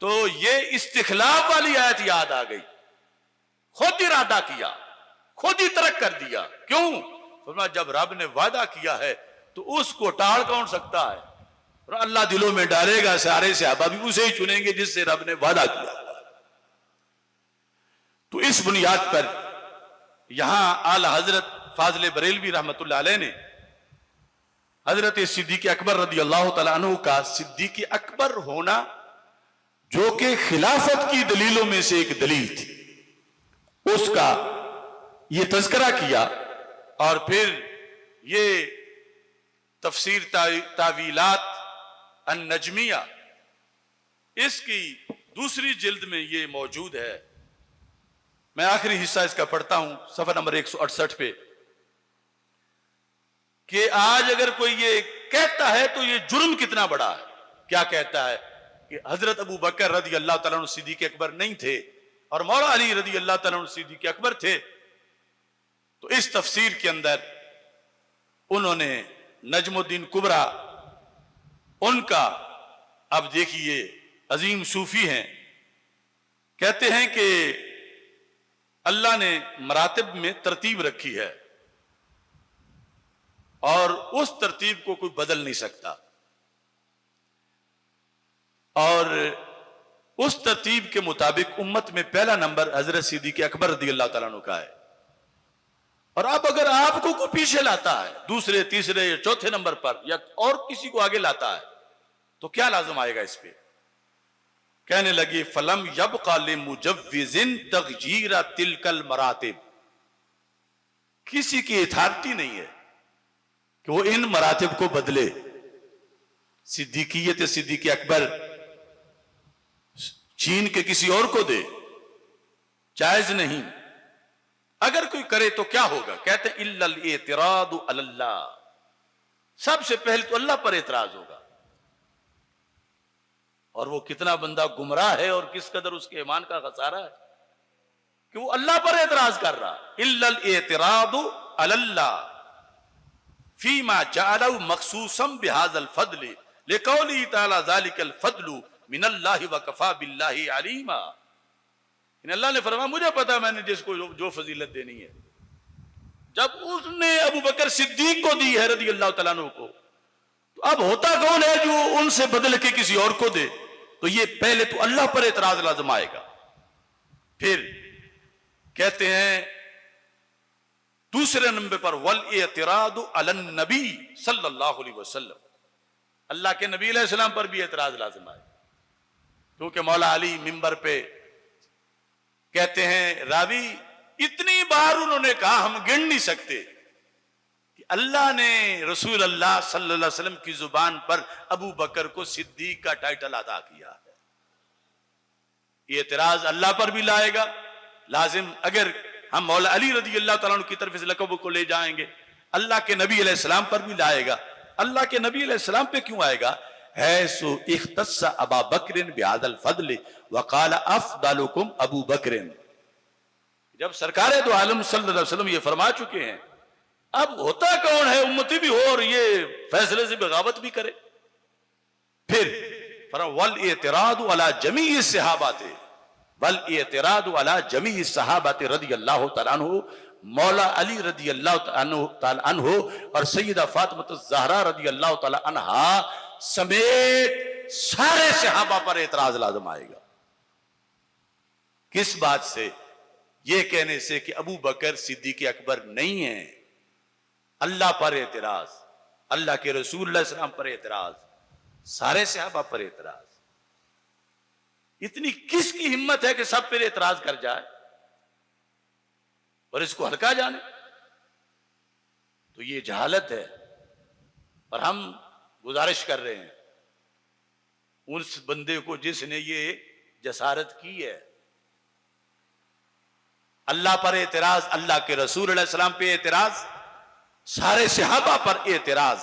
Speaker 1: تو یہ استخلاف والی آیت یاد آ گئی. خود ارادہ کیا، خود ہی ترک کر دیا. کیوں؟ فرمایا جب رب نے وعدہ کیا ہے تو اس کو ٹاڑ کون سکتا ہے؟ اور اللہ دلوں میں ڈالے گا، سارے صحابہ بھی اسے ہی چنیں گے جس سے رب نے وعدہ کیا. تو اس بنیاد پر یہاں اعلی حضرت فاضل بریلوی رحمت اللہ علیہ نے حضرت صدیق اکبر رضی اللہ تعالیٰ عنہ کا صدیق اکبر ہونا جو کہ خلافت کی دلیلوں میں سے ایک دلیل تھی، اس کا یہ تذکرہ کیا. اور پھر یہ تفسیر تاویلات النجمیہ اس کی دوسری جلد میں یہ موجود ہے. میں آخری حصہ اس کا پڑھتا ہوں صفحہ نمبر 168 پہ کہ آج اگر کوئی یہ کہتا ہے تو یہ جرم کتنا بڑا ہے. کیا کہتا ہے کہ حضرت ابو بکر رضی اللہ تعالیٰ عنہ صدیق اکبر نہیں تھے اور مولا علی رضی اللہ تعالیٰ عنہ صدیق اکبر تھے. تو اس تفسیر کے اندر انہوں نے نجم الدین کبرا ان کا، اب دیکھیے عظیم صوفی ہیں، کہتے ہیں کہ اللہ نے مراتب میں ترتیب رکھی ہے اور اس ترتیب کو کوئی بدل نہیں سکتا، اور اس ترتیب کے مطابق امت میں پہلا نمبر حضرت صدیق اکبر رضی اللہ تعالیٰ عنہ کا ہے. اور اب اگر آپ کو کوئی پیچھے لاتا ہے دوسرے تیسرے یا چوتھے نمبر پر یا اور کسی کو آگے لاتا ہے تو کیا لازم آئے گا اس پہ؟ کہنے لگے فلم یبقى لمجوز تغییر تلک المراتب. کسی کی اتھارٹی نہیں ہے کہ وہ ان مراتب کو بدلے. صدیقیت صدیق اکبر چھین کے کسی اور کو دے، جائز نہیں. اگر کوئی کرے تو کیا ہوگا؟ کہتے ہیں الا الاعتراض علی اللہ، سب سے پہلے تو اللہ پر اعتراض ہوگا. اور وہ کتنا بندہ گمراہ ہے اور کس قدر اس کے ایمان کا خسارہ ہے کہ وہ اللہ پر اعتراض کر رہا. الا الاعتراض علی اللہ فیما جعلہ مخصوصا بهذا الفضل لقوله تعالی ذلک الفضل من اللہ وکفا باللہ علیما. اللہ نے فرمایا مجھے پتا میں نے جس کو جو فضیلت دینی ہے. جب اس نے ابو بکر صدیق کو دی ہے رضی اللہ تعالیٰ عنہ کو، تو اب ہوتا کون ہے جو ان سے بدل کے کسی اور کو دے؟ تو یہ پہلے تو اللہ پر اعتراض لازم آئے گا. پھر کہتے ہیں دوسرے نمبر پر والاعتراض علی النبی صلی اللہ علیہ وسلم، اللہ کے نبی علیہ السلام پر بھی اعتراض لازم آئے، کیونکہ مولا علی منبر پہ کہتے ہیں راوی اتنی بار انہوں نے کہا ہم گن نہیں سکتے کہ اللہ نے رسول اللہ صلی اللہ علیہ وسلم کی زبان پر ابو بکر کو صدیق کا ٹائٹل عطا کیا ہے۔ یہ اعتراض اللہ پر بھی لائے گا لازم، اگر ہم مولا علی رضی اللہ تعالیٰ عنہ کی طرف اس لقب کو لے جائیں گے، اللہ کے نبی علیہ السلام پر بھی لائے گا۔ اللہ کے نبی علیہ السلام پہ کیوں آئے گا؟ حیث اختص ابا بکر بہذا الفضل وقال افضلکم ابو بکر، جب سرکار دو عالم صلی اللہ علیہ وسلم یہ فرما چکے ہیں، اب ہوتا کون ہے امتی بھی ہو اور یہ فیصلے سے بغاوت بھی کرے؟ پھر والاعتراض علی جمیع الصحابات، والاعتراض علی جمیع الصحابات رضی اللہ تعالیٰ عنہ، مولا علی رضی اللہ تعالیٰ عنہ اور سیدہ فاطمہ الزہرا رضی اللہ تعالیٰ عنہا سمیت سارے صحابہ پر اعتراض لازم آئے گا۔ کس بات سے؟ یہ کہنے سے کہ ابو بکر صدیق اکبر نہیں ہیں، اللہ پر اعتراض، اللہ کے رسول اللہ علیہ وسلم پر اعتراض، سارے صحابہ پر اعتراض۔ اتنی کس کی ہمت ہے کہ سب پر اعتراض کر جائے اور اس کو ہلکا جانے؟ تو یہ جہالت ہے، اور ہم گزارش کر رہے ہیں اس بندے کو جس نے یہ جسارت کی ہے، اللہ پر اعتراض، اللہ کے رسول علیہ السلام پہ اعتراض، سارے صحابہ پر اعتراض۔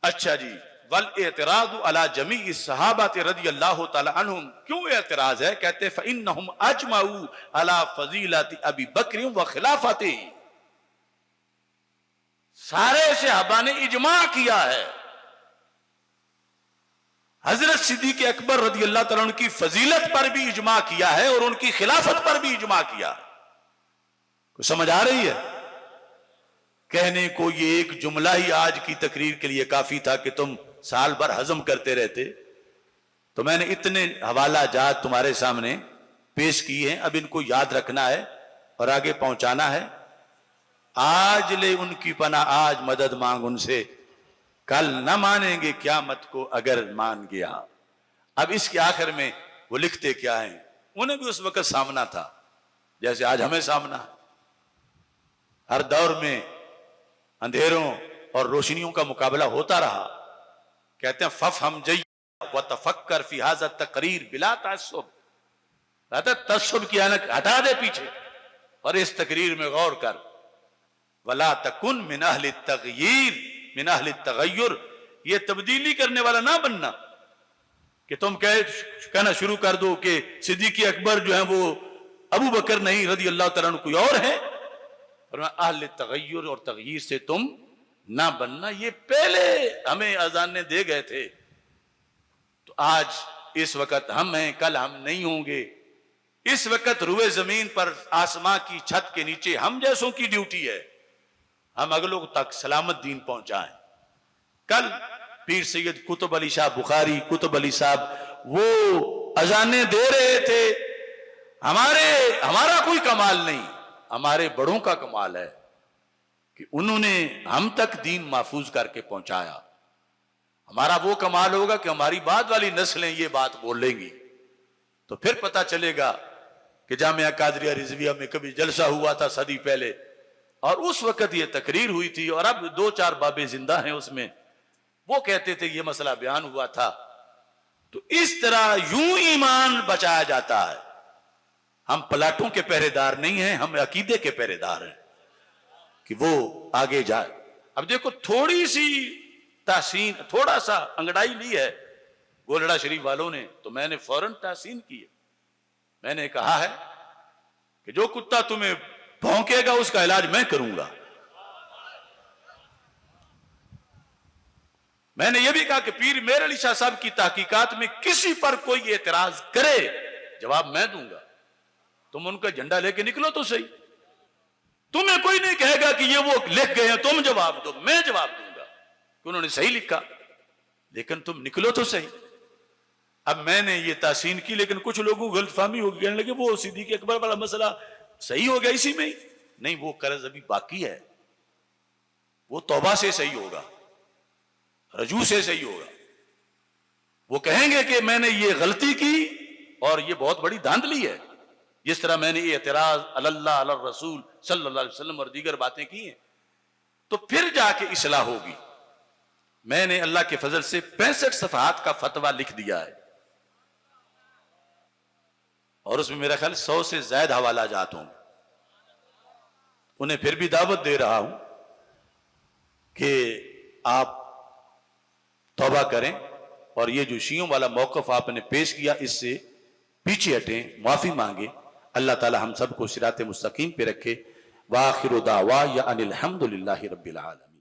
Speaker 1: اچھا جی، والاعتراض علی جمیع الصحابہ رضی اللہ تعالی عنہم، کیوں اعتراض ہے؟ کہتے فإنہم اجمعوا علی فضیلت ابی بکر و خلافته، سارے صحابہ نے اجماع کیا ہے حضرت صدیق اکبر رضی اللہ تعالیٰ عنہ کی فضیلت پر بھی اجماع کیا ہے اور ان کی خلافت پر بھی اجماع کیا ہے۔ کوئی سمجھ آ رہی ہے؟ کہنے کو یہ ایک جملہ ہی آج کی تقریر کے لیے کافی تھا کہ تم سال بھر ہضم کرتے رہتے، تو میں نے اتنے حوالہ جات تمہارے سامنے پیش کیے ہیں، اب ان کو یاد رکھنا ہے اور آگے پہنچانا ہے۔ آج لے ان کی پناہ، آج مدد مانگ ان سے، کل نہ مانیں گے قیامت کو اگر مان گیا۔ اب اس کے آخر میں وہ لکھتے کیا ہیں؟ انہیں بھی اس وقت سامنا تھا جیسے آج ہمیں سامنا ہے، ہر دور میں اندھیروں اور روشنیوں کا مقابلہ ہوتا رہا۔ کہتے ہیں فَفْهَمْ جَيَّ وَتَفَكَّرْ فِي هَذَا التَّقْرِيرِ بِلَا تَعَصُّبْ، کہتے ہیں تعصب کی عینک ہٹا دے پیچھے اور اس تقریر میں غور کر۔ وَلَا تَكُنْ مِنْ أَهْلِ التَّغْيِيرِ من اہل التغیر، یہ تبدیلی کرنے والا نہ بننا کہ تم کہنا شروع کر دو کہ صدیق اکبر جو ہیں وہ ابو بکر نہیں رضی اللہ تعالیٰ عنہ کوئی اور ہے، اور اہل تغیر اور تغییر سے تم نہ بننا۔ یہ پہلے ہمیں اذانیں دے گئے تھے، تو آج اس وقت ہم ہیں، کل ہم نہیں ہوں گے۔ اس وقت روئے زمین پر آسماں کی چھت کے نیچے ہم جیسوں کی ڈیوٹی ہے، ہم اگلوں تک سلامت دین پہنچائیں۔ کل پیر سید قطب علی شاہ بخاری قطب علی صاحب وہ اذانیں دے رہے تھے، ہمارا کوئی کمال نہیں، ہمارے بڑوں کا کمال ہے کہ انہوں نے ہم تک دین محفوظ کر کے پہنچایا۔ ہمارا وہ کمال ہوگا کہ ہماری بعد والی نسلیں یہ بات بولیں گی، تو پھر پتہ چلے گا کہ جامعہ قادریہ رضویہ میں کبھی جلسہ ہوا تھا صدی پہلے، اور اس وقت یہ تقریر ہوئی تھی، اور اب 2-4 بابیں زندہ ہیں اس میں، وہ کہتے تھے یہ مسئلہ بیان ہوا تھا۔ تو اس طرح یوں ایمان بچایا جاتا ہے۔ ہم پلاٹوں کے پہرے دار نہیں ہیں، ہم عقیدے کے پہرے دار ہیں کہ وہ آگے جائے۔ اب دیکھو تھوڑی سی تحسین، تھوڑا سا انگڑائی لی ہے گولڑا شریف والوں نے، تو میں نے فوراً تحسین کی ہے۔ میں نے کہا ہے کہ جو کتا تمہیں بھونکے گا اس کا علاج میں کروں گا۔ میں نے یہ بھی کہا کہ پیر میر علی شاہ صاحب کی تحقیقات میں کسی پر کوئی اعتراض کرے جواب میں دوں گا، تم ان کا جھنڈا لے کے نکلو تو صحیح، تمہیں کوئی نہیں کہے گا کہ یہ وہ لکھ گئے ہیں تم جواب دو، میں جواب دوں گا کہ انہوں نے صحیح لکھا، لیکن تم نکلو تو صحیح۔ اب میں نے یہ تحسین کی، لیکن کچھ لوگوں کو غلط فہمی ہو گئی، کہنے لگے وہ صدیق اکبر والا مسئلہ صحیح ہو گیا اسی میں ہی۔ نہیں، وہ قرض ابھی باقی ہے، وہ توبہ سے صحیح ہوگا، رجوع سے صحیح ہوگا۔ وہ کہیں گے کہ میں نے یہ غلطی کی اور یہ بہت بڑی دھاندلی ہے، جس طرح میں نے یہ اعتراض علی اللہ علی الرسول صلی اللہ علیہ وسلم اور دیگر باتیں کی ہیں، تو پھر جا کے اصلاح ہوگی۔ میں نے اللہ کے فضل سے 65 صفحات کا فتویٰ لکھ دیا ہے، اور اس میں میرا خیال 100 سے زائد حوالہ جات ہوں گے۔ انہیں پھر بھی دعوت دے رہا ہوں کہ آپ توبہ کریں، اور یہ جو شیعوں والا موقف آپ نے پیش کیا اس سے پیچھے ہٹیں، معافی مانگیں۔ اللہ تعالی ہم سب کو صراط مستقیم پہ رکھے۔ وآخر دعوایا ان الحمد للہ رب العالمین۔